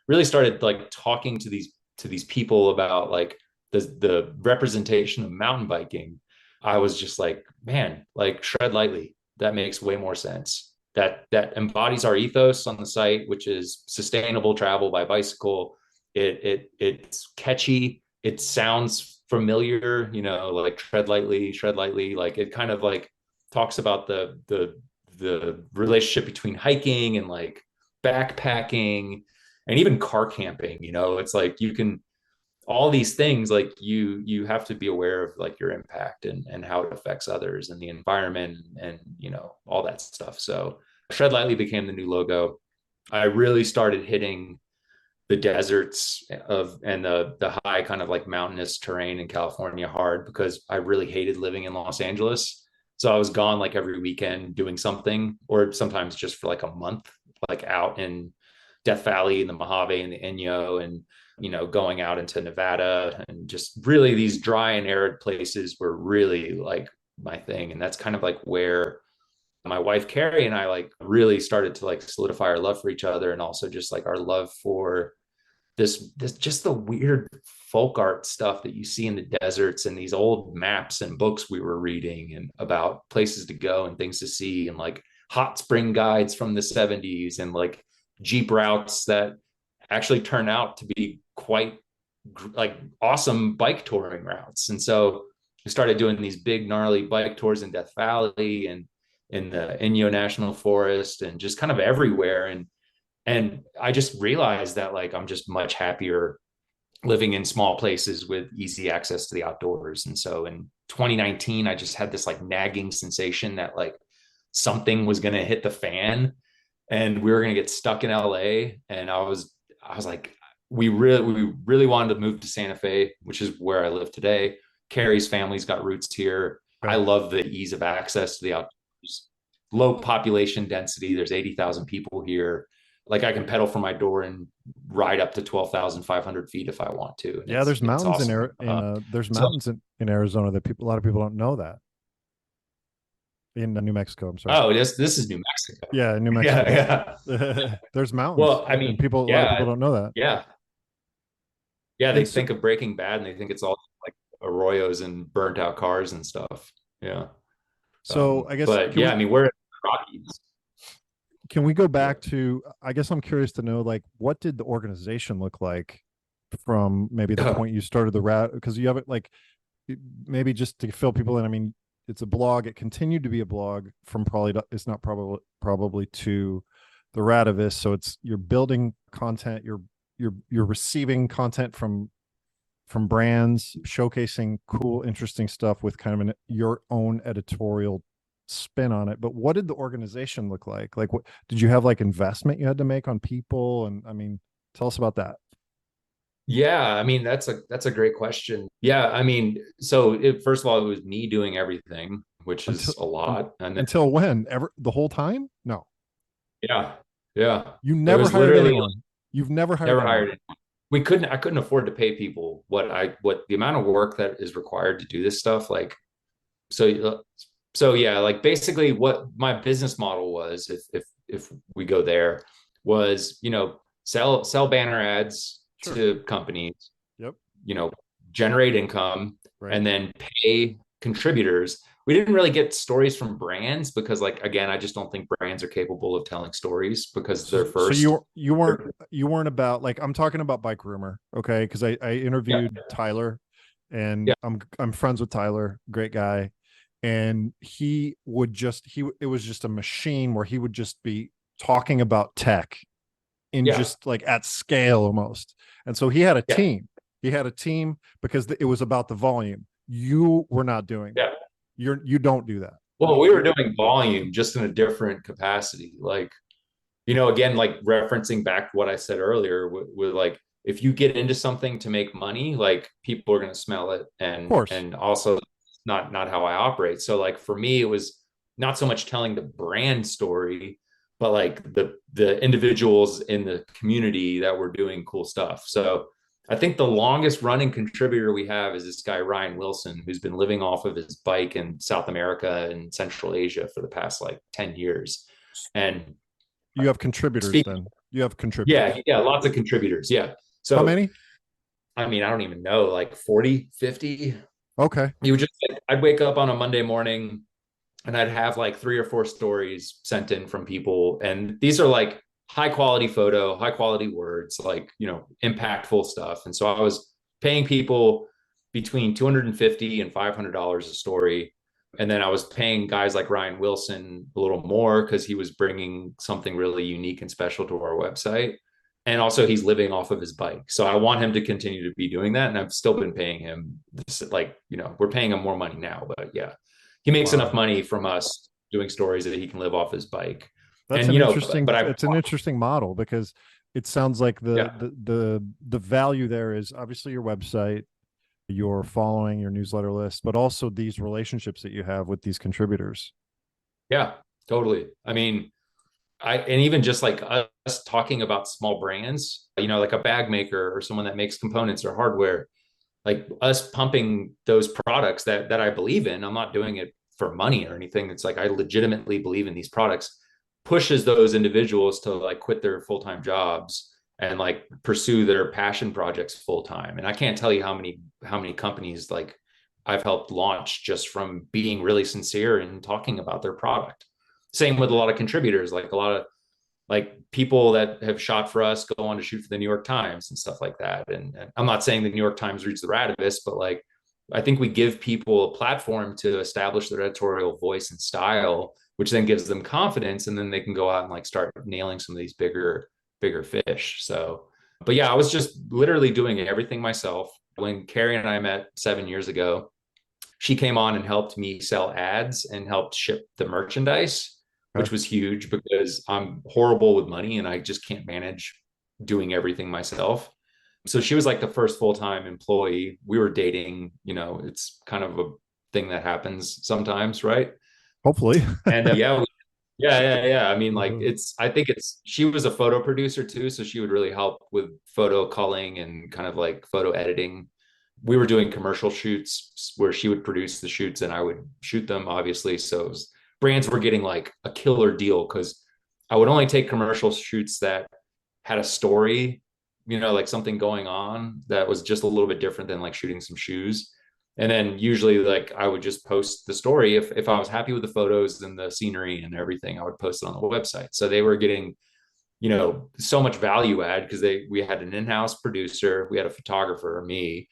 [SPEAKER 2] really started like talking to these people about like the representation of mountain biking. I was just like, man, like Shred Lightly, that makes way more sense. That embodies our ethos on the site, which is sustainable travel by bicycle. It's catchy. It sounds familiar, like Shred Lightly. Like, it kind of like talks about the relationship between hiking and like backpacking and even car camping. It's like you can all these things, like you have to be aware of like your impact and how it affects others and the environment and all that stuff. So Shred Lightly became the new logo. I really started hitting the deserts of and the high kind of like mountainous terrain in California hard because I really hated living in Los Angeles. So I was gone like every weekend doing something, or sometimes just for like a month, like out in Death Valley and the Mojave and the Inyo, and going out into Nevada, and just really these dry and arid places were really like my thing. And that's kind of like where my wife Carrie and I like really started to like solidify our love for each other, and also just like our love for this just the weird folk art stuff that you see in the deserts, and these old maps and books we were reading and about places to go and things to see, and like hot spring guides from the 70s, and like Jeep routes that actually turn out to be quite like awesome bike touring routes. And so we started doing these big gnarly bike tours in Death Valley and in the Inyo National Forest and just kind of everywhere. And I just realized that like I'm just much happier living in small places with easy access to the outdoors. And so in 2019, I just had this like nagging sensation that like something was going to hit the fan and we were going to get stuck in LA. And I was like, we really wanted to move to Santa Fe, which is where I live today. Carrie's family's got roots here. I
[SPEAKER 1] Okay.
[SPEAKER 2] love the ease of access to the outdoors, low population density. There's 80,000 people here. Like, I can pedal from my door and ride up to 12,500 feet if I want to. And
[SPEAKER 1] Yeah,
[SPEAKER 2] it's
[SPEAKER 1] there's
[SPEAKER 2] it's
[SPEAKER 1] mountains
[SPEAKER 2] awesome.
[SPEAKER 1] there's
[SPEAKER 2] So,
[SPEAKER 1] mountains in Arizona that a lot of people don't know that. In New Mexico, I'm sorry.
[SPEAKER 2] oh, this is New Mexico.
[SPEAKER 1] Yeah, in New
[SPEAKER 2] Yeah,
[SPEAKER 1] Mexico.
[SPEAKER 2] yeah.
[SPEAKER 1] There's mountains,
[SPEAKER 2] Well, I
[SPEAKER 1] and
[SPEAKER 2] mean,
[SPEAKER 1] a lot of people
[SPEAKER 2] yeah,
[SPEAKER 1] don't know that.
[SPEAKER 2] yeah, yeah. They
[SPEAKER 1] And so,
[SPEAKER 2] think of Breaking Bad and they think it's all like arroyos and burnt out cars and stuff. Yeah.
[SPEAKER 1] I guess,
[SPEAKER 2] But yeah, I mean, we're in the Rockies.
[SPEAKER 1] can we go
[SPEAKER 2] Yeah.
[SPEAKER 1] back to, I guess I'm curious to know, like, what did the organization look like from maybe the point you started the rat, because you have it like, maybe just to fill people in. I mean, it's a blog. It continued to be a blog from probably, it's not probably to the Radavist. So it's you're building content, you're receiving content from brands, showcasing cool, interesting stuff with kind of your own editorial spin on it. But what did the organization look like? Like, what did you have like investment you had to make on people? And I mean, tell us about that.
[SPEAKER 2] Yeah, I mean that's a great question. Yeah, I mean, first of all, it was me doing everything, which
[SPEAKER 1] Until
[SPEAKER 2] is a lot, and then
[SPEAKER 1] until when? Ever the whole time? No,
[SPEAKER 2] yeah, yeah,
[SPEAKER 1] you
[SPEAKER 2] it
[SPEAKER 1] never
[SPEAKER 2] was
[SPEAKER 1] hired
[SPEAKER 2] literally
[SPEAKER 1] anyone. You've never hired
[SPEAKER 2] never
[SPEAKER 1] anyone.
[SPEAKER 2] hired it. I couldn't afford to pay people what the amount of work that is required to do this stuff. Like, so so yeah, like basically what my business model was, if we go there, was sell banner ads
[SPEAKER 1] Sure.
[SPEAKER 2] to companies,
[SPEAKER 1] Yep.
[SPEAKER 2] you know, generate income,
[SPEAKER 1] Right.
[SPEAKER 2] and then pay contributors. We didn't really get stories from brands because, like, again, I just don't think brands are capable of telling stories because
[SPEAKER 1] So,
[SPEAKER 2] they're
[SPEAKER 1] so
[SPEAKER 2] first.
[SPEAKER 1] you weren't about like I'm talking about Bike Rumor, okay? Because I
[SPEAKER 2] Yeah,
[SPEAKER 1] interviewed Tyler, and
[SPEAKER 2] yeah,
[SPEAKER 1] I'm friends with Tyler, great guy, and he would just he it was just a machine where he would just be talking about tech in
[SPEAKER 2] yeah,
[SPEAKER 1] just like at scale almost, and so he had a
[SPEAKER 2] yeah,
[SPEAKER 1] team. He had a team because it was about the volume. You were not doing that.
[SPEAKER 2] yeah.
[SPEAKER 1] You don't do that.
[SPEAKER 2] Well, we were doing volume just in a different capacity. Like, again, like referencing back to what I said earlier, with like, if you get into something to make money, like people are going to smell it,
[SPEAKER 1] Of
[SPEAKER 2] and
[SPEAKER 1] course.
[SPEAKER 2] also not how I operate. So like for me, it was not so much telling the brand story, but like the individuals in the community that were doing cool stuff. So I think the longest running contributor we have is this guy Ryan Wilson, who's been living off of his bike in South America and Central Asia for the past like 10 years. And
[SPEAKER 1] You have contributors
[SPEAKER 2] speak
[SPEAKER 1] then. You have
[SPEAKER 2] yeah,
[SPEAKER 1] contributors.
[SPEAKER 2] yeah, lots of contributors. Yeah.
[SPEAKER 1] How
[SPEAKER 2] So,
[SPEAKER 1] many?
[SPEAKER 2] I mean, I don't even know, like 40, 50.
[SPEAKER 1] Okay.
[SPEAKER 2] You would just, I'd wake up on a Monday morning and I'd have like 3 or 4 stories sent in from people. And these are like high quality photo, high quality words, like, impactful stuff. And so I was paying people between 250 and $500 a story. And then I was paying guys like Ryan Wilson a little more because he was bringing something really unique and special to our website. And also, he's living off of his bike. So I want him to continue to be doing that. And I've still been paying him this, like, we're paying him more money now, but yeah, he makes enough
[SPEAKER 1] Wow.
[SPEAKER 2] money from us doing stories that he can live off his bike.
[SPEAKER 1] That's
[SPEAKER 2] And
[SPEAKER 1] an
[SPEAKER 2] but
[SPEAKER 1] interesting
[SPEAKER 2] I
[SPEAKER 1] it's an interesting model because it sounds like
[SPEAKER 2] yeah,
[SPEAKER 1] the value there is obviously your website, your following, your newsletter list, but also these relationships that you have with these contributors.
[SPEAKER 2] yeah, totally. I mean, and even just like us talking about small brands, like a bag maker or someone that makes components or hardware, like us pumping those products that I believe in. I'm not doing it for money or anything. It's like I legitimately believe in these products, pushes those individuals to like quit their full-time jobs and like pursue their passion projects full time. And I can't tell you how many companies like I've helped launch just from being really sincere and talking about their product. Same with a lot of contributors, like a lot of like people that have shot for us go on to shoot for the New York Times and stuff like that. And I'm not saying the New York Times reads the Radavist, but like I think we give people a platform to establish their editorial voice and style, which then gives them confidence, and then they can go out and like start nailing some of these bigger fish. So, but yeah, I was just literally doing everything myself. When Carrie and I met 7 years ago, she came on and helped me sell ads and helped ship the merchandise,
[SPEAKER 1] Okay.
[SPEAKER 2] which was huge because I'm horrible with money and I just can't manage doing everything myself. So she was like the first full-time employee. We were dating, it's kind of a thing that happens sometimes, right?
[SPEAKER 1] Hopefully.
[SPEAKER 2] And yeah. I mean, like
[SPEAKER 1] Uh,
[SPEAKER 2] I think she was a photo producer too. So she would really help with photo culling and kind of like photo editing. We were doing commercial shoots where she would produce the shoots and I would shoot them, obviously. So brands were getting like a killer deal because I would only take commercial shoots that had a story, like something going on that was just a little bit different than like shooting some shoes. And then usually like I would just post the story. If I was happy with the photos and the scenery and everything, I would post it on the website. So they were getting, so much value add because we had an in-house producer, we had a photographer, me,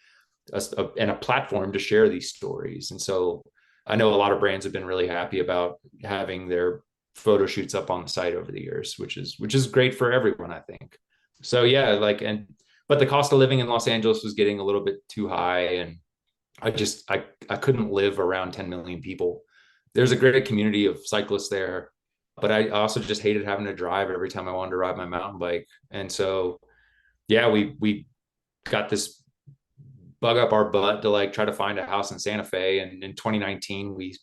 [SPEAKER 2] and a platform to share these stories. And so I know a lot of brands have been really happy about having their photo shoots up on the site over the years, which is great for everyone, I think. So yeah, like, and but the cost of living in Los Angeles was getting a little bit too high, and I couldn't live around 10 million people. There's a great community of cyclists there, but I also just hated having to drive every time I wanted to ride my mountain bike. And so yeah, we got this bug up our butt to like try to find a house in Santa Fe. And in 2019, we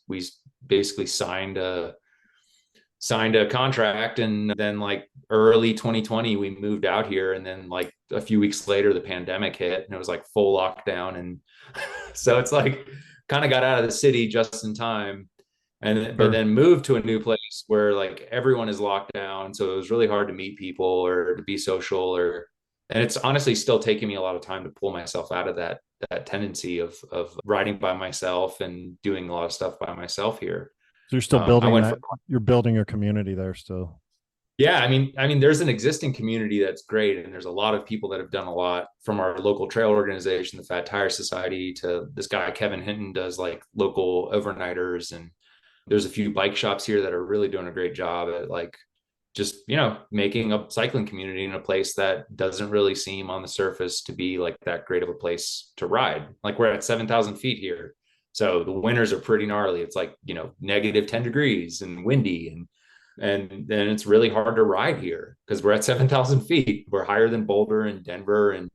[SPEAKER 2] basically signed a contract, and then like early 2020 we moved out here, and then like a few weeks later the pandemic hit and it was like full lockdown. And so it's like kind of got out of the city just in time, and but
[SPEAKER 1] Sure.
[SPEAKER 2] then moved to a new place where like everyone is locked down, so it was really hard to meet people or to be social, or and it's honestly still taking me a lot of time to pull myself out of that tendency of riding by myself and doing a lot of stuff by myself here.
[SPEAKER 1] So you're still
[SPEAKER 2] I
[SPEAKER 1] building
[SPEAKER 2] went
[SPEAKER 1] that.
[SPEAKER 2] from
[SPEAKER 1] You're building your community there still.
[SPEAKER 2] Yeah, I mean, there's an existing community that's great, and there's a lot of people that have done a lot, from our local trail organization, the Fat Tire Society, to this guy Kevin Hinton does like local overnighters, and there's a few bike shops here that are really doing a great job at like just making a cycling community in a place that doesn't really seem on the surface to be like that great of a place to ride. Like we're at 7,000 feet here, so the winters are pretty gnarly. It's like negative 10 degrees and windy, and then it's really hard to ride here because we're at 7,000 feet. We're higher than Boulder and Denver, and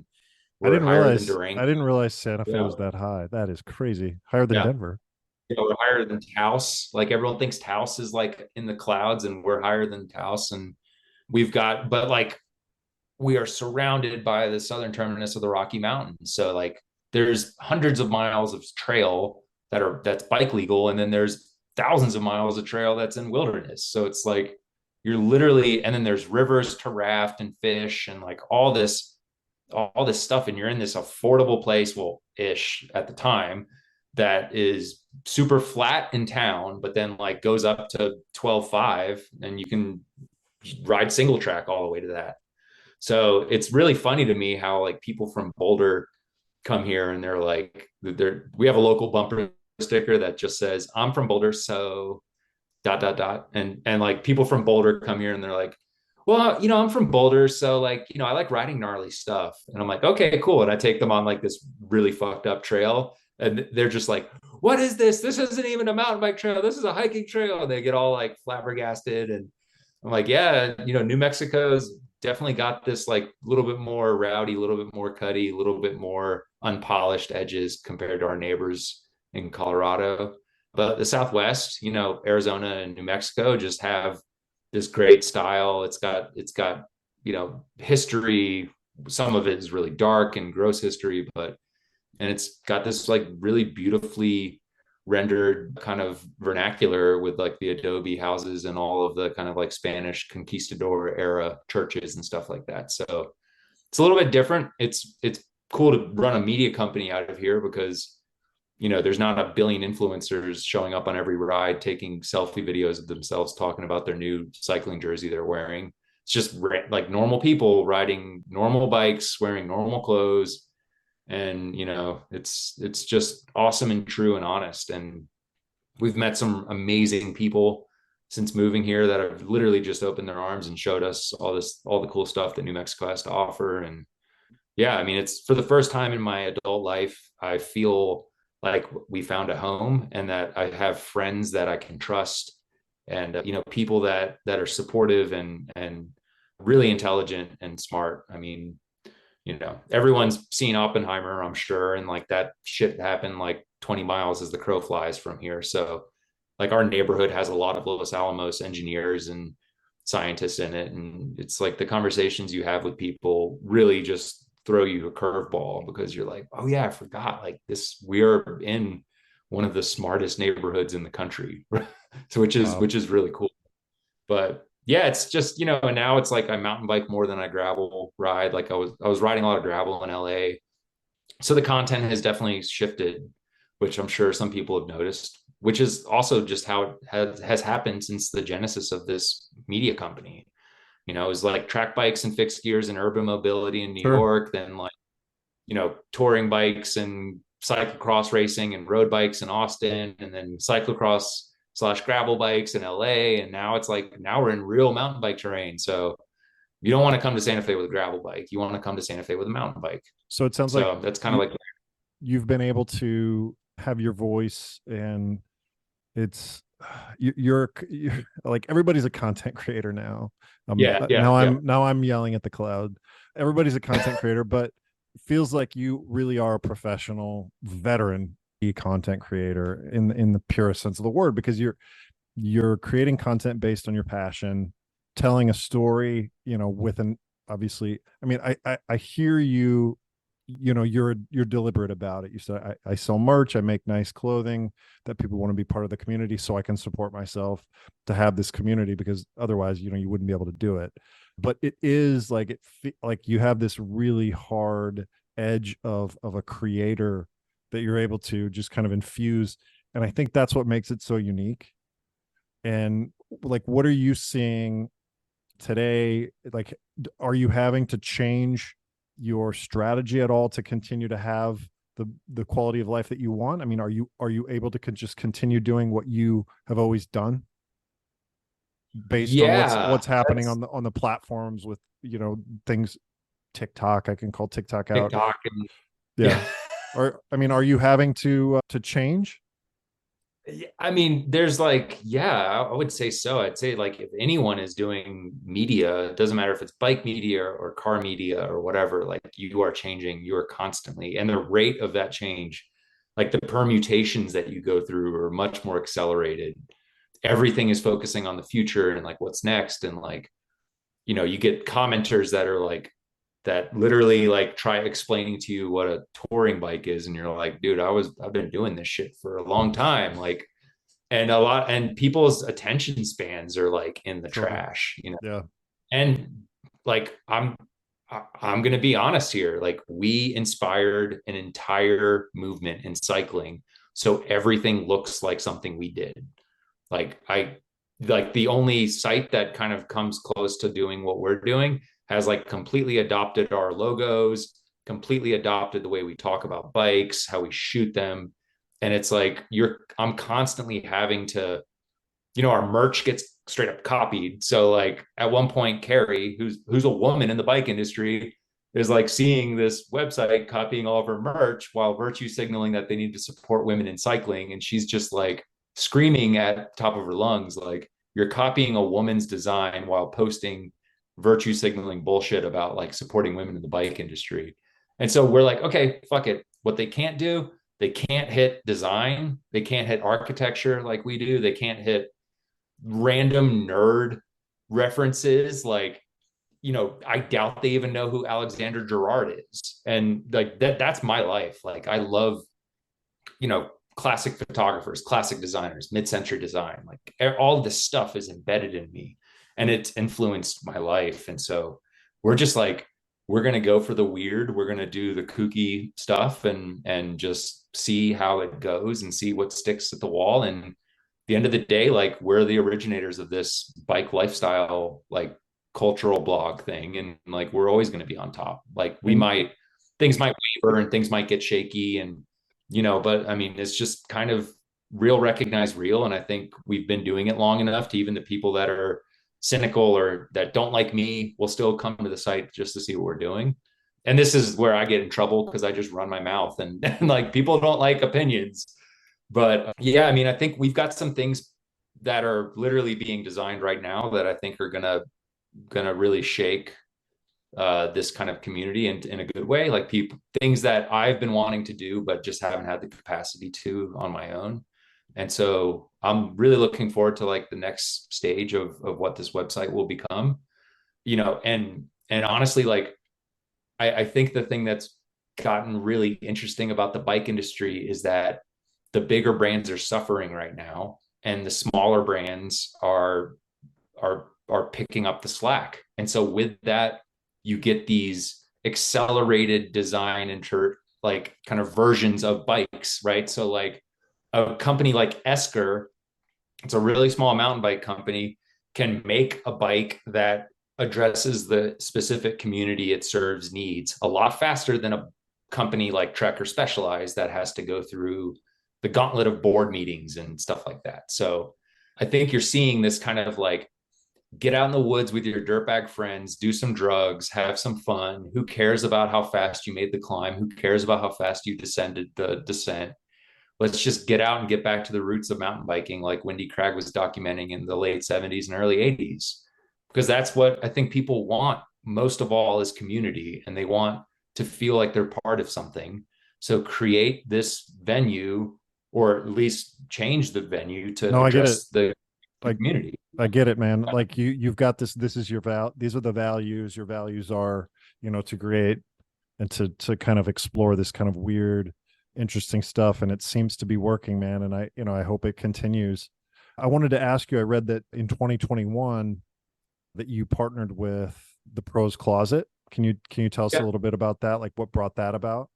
[SPEAKER 2] we're higher than
[SPEAKER 1] I
[SPEAKER 2] Durango.
[SPEAKER 1] didn't realize Santa Fe
[SPEAKER 2] Yeah,
[SPEAKER 1] was that high. That is crazy. Higher than
[SPEAKER 2] yeah.
[SPEAKER 1] Denver.
[SPEAKER 2] We're higher than Taos. Like everyone thinks Taos is like in the clouds, and we're higher than Taos. And but like we are surrounded by the southern terminus of the Rocky Mountains. So like there's hundreds of miles of trail that's bike legal, and then there's thousands of miles of trail that's in wilderness. So it's like you're literally, and then there's rivers to raft and fish and like all this stuff, and you're in this affordable place, well, ish at the time, that is super flat in town, but then like goes up to 12.5, and you can ride single track all the way to that. So it's really funny to me how like people from Boulder come here and they're like, we have a local bumper sticker that just says, "I'm from Boulder, so dot dot dot," and like people from Boulder come here and they're like, "Well, I'm from Boulder, so like I like riding gnarly stuff." And I'm like, "Okay, cool." And I take them on like this really fucked up trail, and they're just like, "What is this? This isn't even a mountain bike trail. This is a hiking trail." And they get all like flabbergasted, and I'm like, "Yeah, New Mexico's definitely got this like a little bit more rowdy, a little bit more cutty, a little bit more unpolished edges compared to our neighbors in Colorado." But the Southwest, Arizona and New Mexico just have this great style. It's got history. Some of it is really dark and gross history, and it's got this like really beautifully rendered kind of vernacular with like the adobe houses and all of the kind of like Spanish conquistador era churches and stuff like that. So it's a little bit different. It's cool to run a media company out of here because there's not a billion influencers showing up on every ride taking selfie videos of themselves talking about their new cycling jersey they're wearing. It's just like normal people riding normal bikes, wearing normal clothes, and it's just awesome and true and honest. And we've met some amazing people since moving here that have literally just opened their arms and showed us all the cool stuff that New Mexico has to offer. And yeah, I mean, it's for the first time in my adult life, I feel like we found a home, and that I have friends that I can trust, and people that are supportive and really intelligent and smart. I mean, everyone's seen Oppenheimer, I'm sure, and like that shit happened like 20 miles as the crow flies from here. So like our neighborhood has a lot of Los Alamos engineers and scientists in it, and it's like the conversations you have with people really just throw you a curveball because you're like, oh yeah, I forgot, like we're in one of the smartest neighborhoods in the country. So
[SPEAKER 1] Wow.
[SPEAKER 2] which is really cool. But yeah, it's just and now it's like I mountain bike more than I gravel ride. Like I was riding a lot of gravel in LA, so the content has definitely shifted, which I'm sure some people have noticed, which is also just how it has happened since the genesis of this media company. It was like track bikes and fixed gears and urban mobility in New
[SPEAKER 1] Sure.
[SPEAKER 2] York, then like touring bikes and cyclocross racing and road bikes in Austin, and then cyclocross slash gravel bikes in LA. And now it's like, now we're in real mountain bike terrain. So you don't want to come to Santa Fe with a gravel bike. You want to come to Santa Fe with a mountain bike.
[SPEAKER 1] So it sounds like
[SPEAKER 2] So that's kind of like,
[SPEAKER 1] you've been able to have your voice, and it's you're like, everybody's a content creator now.
[SPEAKER 2] yeah, yeah,
[SPEAKER 1] Now
[SPEAKER 2] yeah.
[SPEAKER 1] I'm yelling at the cloud. Everybody's a content creator, but it feels like you really are a professional veteran content creator in the purest sense of the word, because you're creating content based on your passion, telling a story, with an, obviously, I mean, I hear you, you're deliberate about it. You said, I sell merch, I make nice clothing that people want to be part of the community, so I can support myself to have this community, because otherwise, you wouldn't be able to do it. But it is like, like you have this really hard edge of a creator that you're able to just kind of infuse. And I think that's what makes it so unique. And like, what are you seeing today? Like, are you having to change your strategy at all to continue to have the quality of life that you want? I mean, are you able to just continue doing what you have always done based on
[SPEAKER 2] Yeah,
[SPEAKER 1] what's happening
[SPEAKER 2] that's
[SPEAKER 1] on the platforms with, things, TikTok, I can call TikTok out.
[SPEAKER 2] TikTok. And
[SPEAKER 1] Yeah.
[SPEAKER 2] yeah.
[SPEAKER 1] Or, I mean, are you having to change?
[SPEAKER 2] I mean, there's like, yeah, I would say so. I'd say like if anyone is doing media, it doesn't matter if it's bike media or car media or whatever, like you are changing, you are constantly, and the rate of that change, like the permutations that you go through are much more accelerated. Everything is focusing on the future and like what's next. And like, you get commenters that are like, that literally like try explaining to you what a touring bike is, and you're like, dude, I've been doing this shit for a long time, like, and people's attention spans are like in the
[SPEAKER 1] Sure.
[SPEAKER 2] trash.
[SPEAKER 1] Yeah.
[SPEAKER 2] And like, I'm going to be honest here, like we inspired an entire movement in cycling, so everything looks like something we did. Like I like the only site that kind of comes close to doing what we're doing has like completely adopted our logos, completely adopted the way we talk about bikes, how we shoot them. And it's like I'm constantly having to, our merch gets straight up copied. So like at one point, Carrie, who's a woman in the bike industry, is like seeing this website copying all of her merch while virtue signaling that they need to support women in cycling. And she's just like screaming at top of her lungs, like, you're copying a woman's design while posting virtue signaling bullshit about like supporting women in the bike industry. And so we're like, okay, fuck it. What they can't do, they can't hit design, they can't hit architecture like we do, they can't hit random nerd references. Like, I doubt they even know who Alexander Gerard is. And like that's my life. Like I love, classic photographers, classic designers, mid-century design. Like all of this stuff is embedded in me and it's influenced my life. And so we're just like, we're going to go for the weird. We're going to do the kooky stuff and just see how it goes and see what sticks at the wall. And the end of the day, like we're the originators of this bike lifestyle, like cultural blog thing. And like, we're always going to be on top. Like
[SPEAKER 1] And
[SPEAKER 2] things might waver and things might get shaky and, but I mean, it's just kind of real, recognize real. And I think we've been doing it long enough to even the people that are cynical or that don't like me will still come to the site just to see what we're doing. And this is where I get in trouble because I just run my mouth and like people don't like opinions. But yeah, I mean, I think we've got some things that are literally being designed right now that I think are gonna really shake this kind of community in a good way. Like things that I've been wanting to do, but just haven't had the capacity to on my own. And so I'm really looking forward to like the next stage of what this website will become. And honestly, like I think the thing that's gotten really interesting about the bike industry is that the bigger brands are suffering right now and the smaller brands are picking up the slack. And so with that, you get these accelerated design like kind of versions of bikes, right? So like a company like Esker, it's a really small mountain bike company, can make a bike that addresses the specific community it serves needs a lot faster than a company like Trek or Specialized that has to go through the gauntlet of board meetings and stuff like that. So I think you're seeing this kind of like get out in the woods with your dirtbag friends, do some drugs, have some fun. Who cares about how fast you made the climb? Who cares about how fast you descended the descent? Let's just get out and get back to the roots of mountain biking, like Wendy Cragg was documenting in the late 70s and early 80s. Because that's what I think people want most of all is community, and they want to feel like they're part of something. So create this venue, or at least change the venue to
[SPEAKER 1] No, I get it.
[SPEAKER 2] address the
[SPEAKER 1] Like,
[SPEAKER 2] community.
[SPEAKER 1] I get it, man. Like you've got this is your these are the values. Your values are, to create and to kind of explore this kind of weird, interesting stuff. And it seems to be working, man. And I hope it continues. I wanted to ask you, I read that in 2021 that you partnered with the Pros Closet. Can you tell us a
[SPEAKER 2] Yeah.
[SPEAKER 1] little bit about that? Like what brought that about?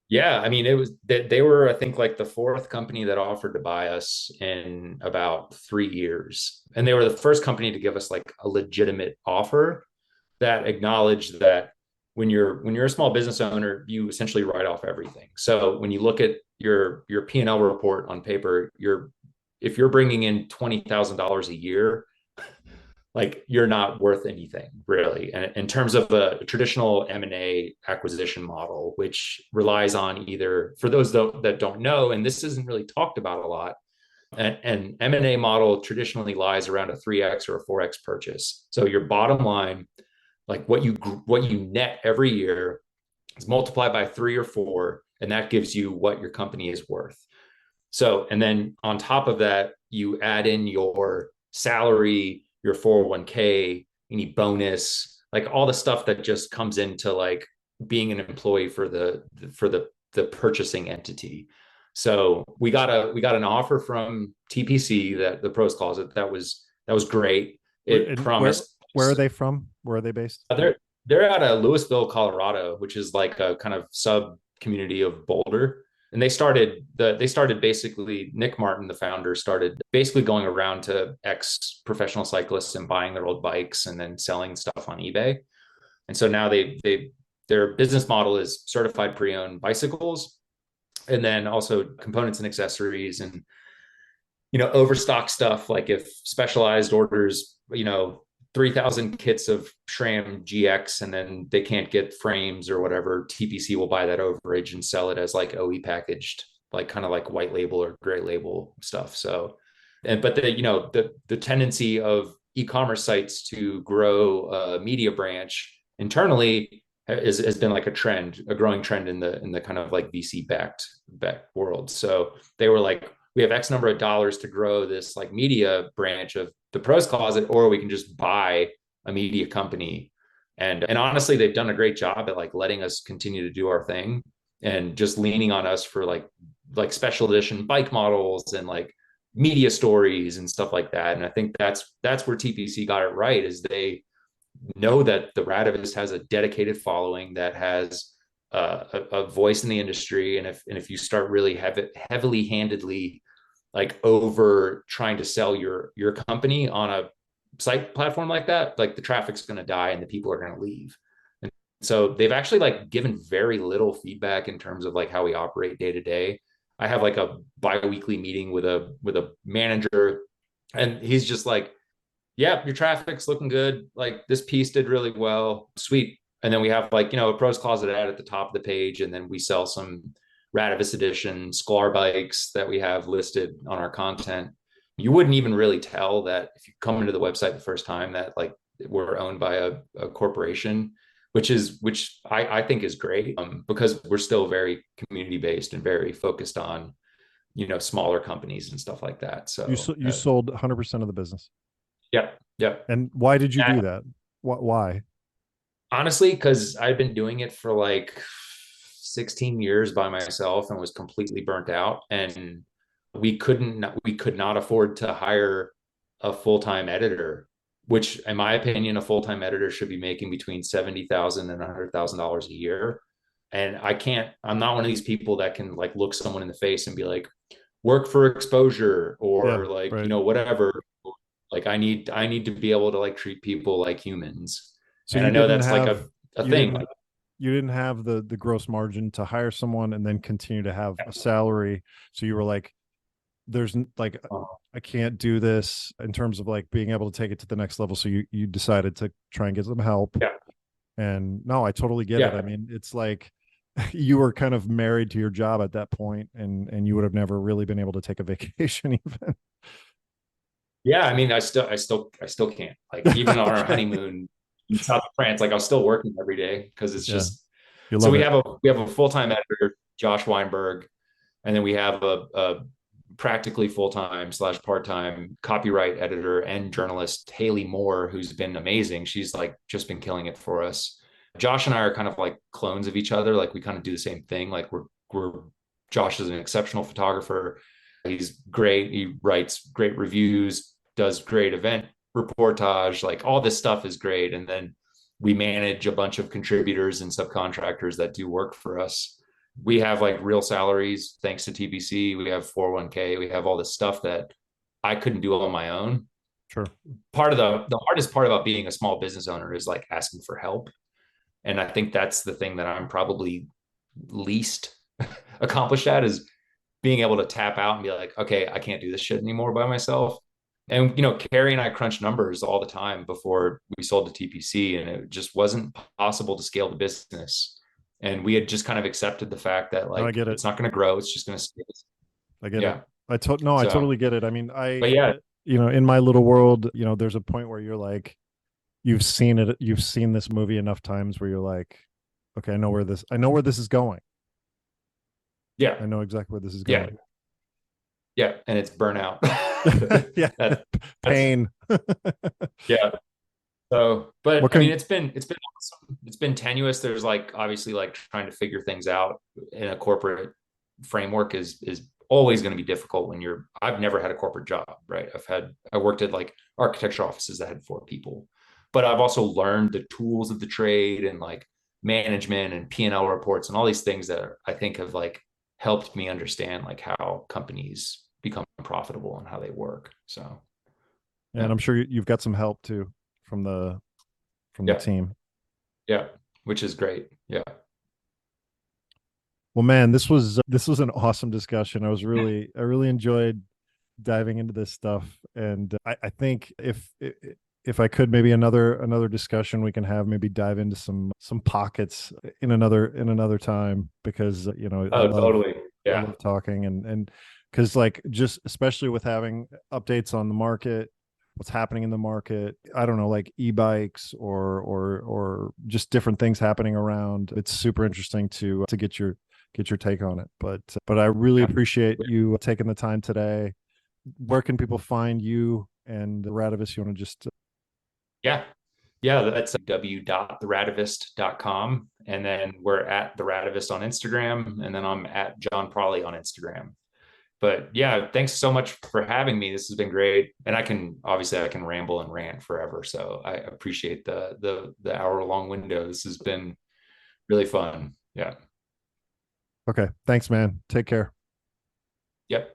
[SPEAKER 2] Yeah, I mean, it was that they were, I think, like the fourth company that offered to buy us in about 3 years. And they were the first company to give us like a legitimate offer that acknowledged that when you're a small business owner, you essentially write off everything. So when you look at your P&L report on paper, if you're bringing in $20,000 a year, like you're not worth anything really. And in terms of a traditional M&A acquisition model, which relies on either, for those that don't know, and this isn't really talked about a lot, an M&A model traditionally lies around a 3x or a 4x purchase. So your bottom line, like what you net every year, is multiplied by 3 or 4, and that gives you what your company is worth. So, and then on top of that, you add in your salary, your 401k, any bonus, like all the stuff that just comes into like being an employee for the purchasing entity. So we got an offer from TPC, that the Pros Closet, that was great. It
[SPEAKER 1] And
[SPEAKER 2] promised.
[SPEAKER 1] where are they from? Where are they based?
[SPEAKER 2] They're out of Louisville, Colorado, which is like a kind of sub community of Boulder. And they started basically, Nick Martin, the founder, started basically going around to ex professional cyclists and buying their old bikes and then selling stuff on eBay. And so now their business model is certified pre-owned bicycles, and then also components and accessories, and overstock stuff. Like if Specialized orders 3,000 kits of SRAM GX and then they can't get frames or whatever, TPC will buy that overage and sell it as like OE packaged, like kind of like white label or gray label stuff. So, but the tendency of e-commerce sites to grow a media branch internally has been like a growing trend in the kind of like VC backed world. So they were like, we have X number of dollars to grow this like media branch of the Pros Closet, or we can just buy a media company. And honestly, they've done a great job at like letting us continue to do our thing and just leaning on us for like special edition bike models and like media stories and stuff like that. And I think that's where TPC got it right, is they know that the Radavist has a dedicated following that has a voice in the industry. And if you start really heavily handedly like over trying to sell your company on a site platform like that, like the traffic's going to die and the people are going to leave. And so they've actually like given very little feedback in terms of like how we operate day to day. I have like a bi-weekly meeting with a manager, and he's just like, yeah, your traffic's looking good. Like this piece did really well. Sweet. And then we have like, a Pros Closet ad at the top of the page. And then we sell some Radavist edition Sklar bikes that we have listed on our content. You wouldn't even really tell that if you come into the website the first time that like we're owned by a corporation, which I think is great, because we're still very community based and very focused on, smaller companies and stuff like that. So
[SPEAKER 1] You sold 100% of the business.
[SPEAKER 2] yeah, yeah.
[SPEAKER 1] And why did you do that? Why?
[SPEAKER 2] Honestly, because I've been doing it for like 16 years by myself and was completely burnt out. And we could not afford to hire a full-time editor, which in my opinion, a full-time editor should be making between 70,000 and $100,000 a year. And I'm not one of these people that can like look someone in the face and be like, work for exposure
[SPEAKER 1] Yeah,
[SPEAKER 2] or like,
[SPEAKER 1] right.
[SPEAKER 2] Whatever. Like I need to be able to like treat people like humans.
[SPEAKER 1] So
[SPEAKER 2] And I
[SPEAKER 1] you
[SPEAKER 2] know
[SPEAKER 1] didn't
[SPEAKER 2] that's like
[SPEAKER 1] have
[SPEAKER 2] a
[SPEAKER 1] you
[SPEAKER 2] thing.
[SPEAKER 1] didn't you didn't have the gross margin to hire someone and then continue to have a salary. So you were like, like,
[SPEAKER 2] Uh,
[SPEAKER 1] I can't do this in terms of like being able to take it to the next level. So you decided to try and get some help.
[SPEAKER 2] yeah,
[SPEAKER 1] And no, I totally get it. I
[SPEAKER 2] yeah,
[SPEAKER 1] mean, it's like you were kind of married to your job at that point, and you would have never really been able to take a vacation even.
[SPEAKER 2] yeah. I mean, I still can't. Like even on our
[SPEAKER 1] Okay.
[SPEAKER 2] honeymoon in south of France, like I was still working every day because it's
[SPEAKER 1] Yeah.
[SPEAKER 2] just.
[SPEAKER 1] You
[SPEAKER 2] So
[SPEAKER 1] love it.
[SPEAKER 2] we have a full time editor, Josh Weinberg, and then we have a practically full time slash part time copyright editor and journalist, Haley Moore, who's been amazing. She's like just been killing it for us. Josh and I are kind of like clones of each other. Like we kind of do the same thing. Like we're Josh is an exceptional photographer. He's great. He writes great reviews, does great event reportage. Like all this stuff is great. And then we manage a bunch of contributors and subcontractors that do work for us. We have like real salaries thanks to TBC. We have 401k. We have all this stuff that I couldn't do on my own.
[SPEAKER 1] Sure.
[SPEAKER 2] Part of the hardest part about being a small business owner is like asking for help. And I think that's the thing that I'm probably least accomplished at is being able to tap out and be like, okay, I can't do this shit anymore by myself. And Carrie and I crunched numbers all the time before we sold to TPC, and it just wasn't possible to scale the business. And we had just kind of accepted the fact that
[SPEAKER 1] No, I
[SPEAKER 2] like
[SPEAKER 1] get it.
[SPEAKER 2] it's not going to grow; it's just going to stay.
[SPEAKER 1] I get it.
[SPEAKER 2] Yeah.
[SPEAKER 1] No, I
[SPEAKER 2] So,
[SPEAKER 1] totally get it. I mean,
[SPEAKER 2] but yeah,
[SPEAKER 1] in my little world, there's a point where you're like, you've seen this movie enough times where you're like, okay, I know where this is going.
[SPEAKER 2] yeah,
[SPEAKER 1] I know exactly where this is
[SPEAKER 2] yeah,
[SPEAKER 1] going.
[SPEAKER 2] yeah, and it's burnout.
[SPEAKER 1] Yeah.
[SPEAKER 2] that that's
[SPEAKER 1] Pain.
[SPEAKER 2] yeah. So,
[SPEAKER 1] What
[SPEAKER 2] but I mean,
[SPEAKER 1] can
[SPEAKER 2] it's been awesome. It's been tenuous. There's like obviously like trying to figure things out in a corporate framework is always going to be difficult when you're. I've never had a corporate job, right? I worked at like architecture offices that had 4 people, but I've also learned the tools of the trade and like management and P&L reports and all these things that I think have like helped me understand like how companies become profitable and how they work. So,
[SPEAKER 1] and
[SPEAKER 2] yeah,
[SPEAKER 1] I'm sure you've got some help too from the
[SPEAKER 2] yeah,
[SPEAKER 1] team.
[SPEAKER 2] yeah, which is great. Yeah.
[SPEAKER 1] Well, man, this was an awesome discussion. I really enjoyed diving into this stuff, and I think if I could, maybe another discussion we can have, maybe dive into some pockets in another time, because
[SPEAKER 2] Oh, totally.
[SPEAKER 1] I
[SPEAKER 2] Yeah.
[SPEAKER 1] love talking, and because like, just especially with having updates on the market, what's happening in the market, I don't know, like e-bikes or just different things happening around. It's super interesting to get your take on it. But I really
[SPEAKER 2] Yeah.
[SPEAKER 1] appreciate you taking the time today. Where can people find you and Radavist? You want to just
[SPEAKER 2] Yeah. Yeah. That's w.theradavist.com. And then we're at the Radavist on Instagram. And then I'm at John Prolly on Instagram. But yeah, thanks so much for having me. This has been great. And I can ramble and rant forever. So I appreciate the hour long window. This has been really fun. Yeah.
[SPEAKER 1] okay. Thanks, man. Take care.
[SPEAKER 2] Yep.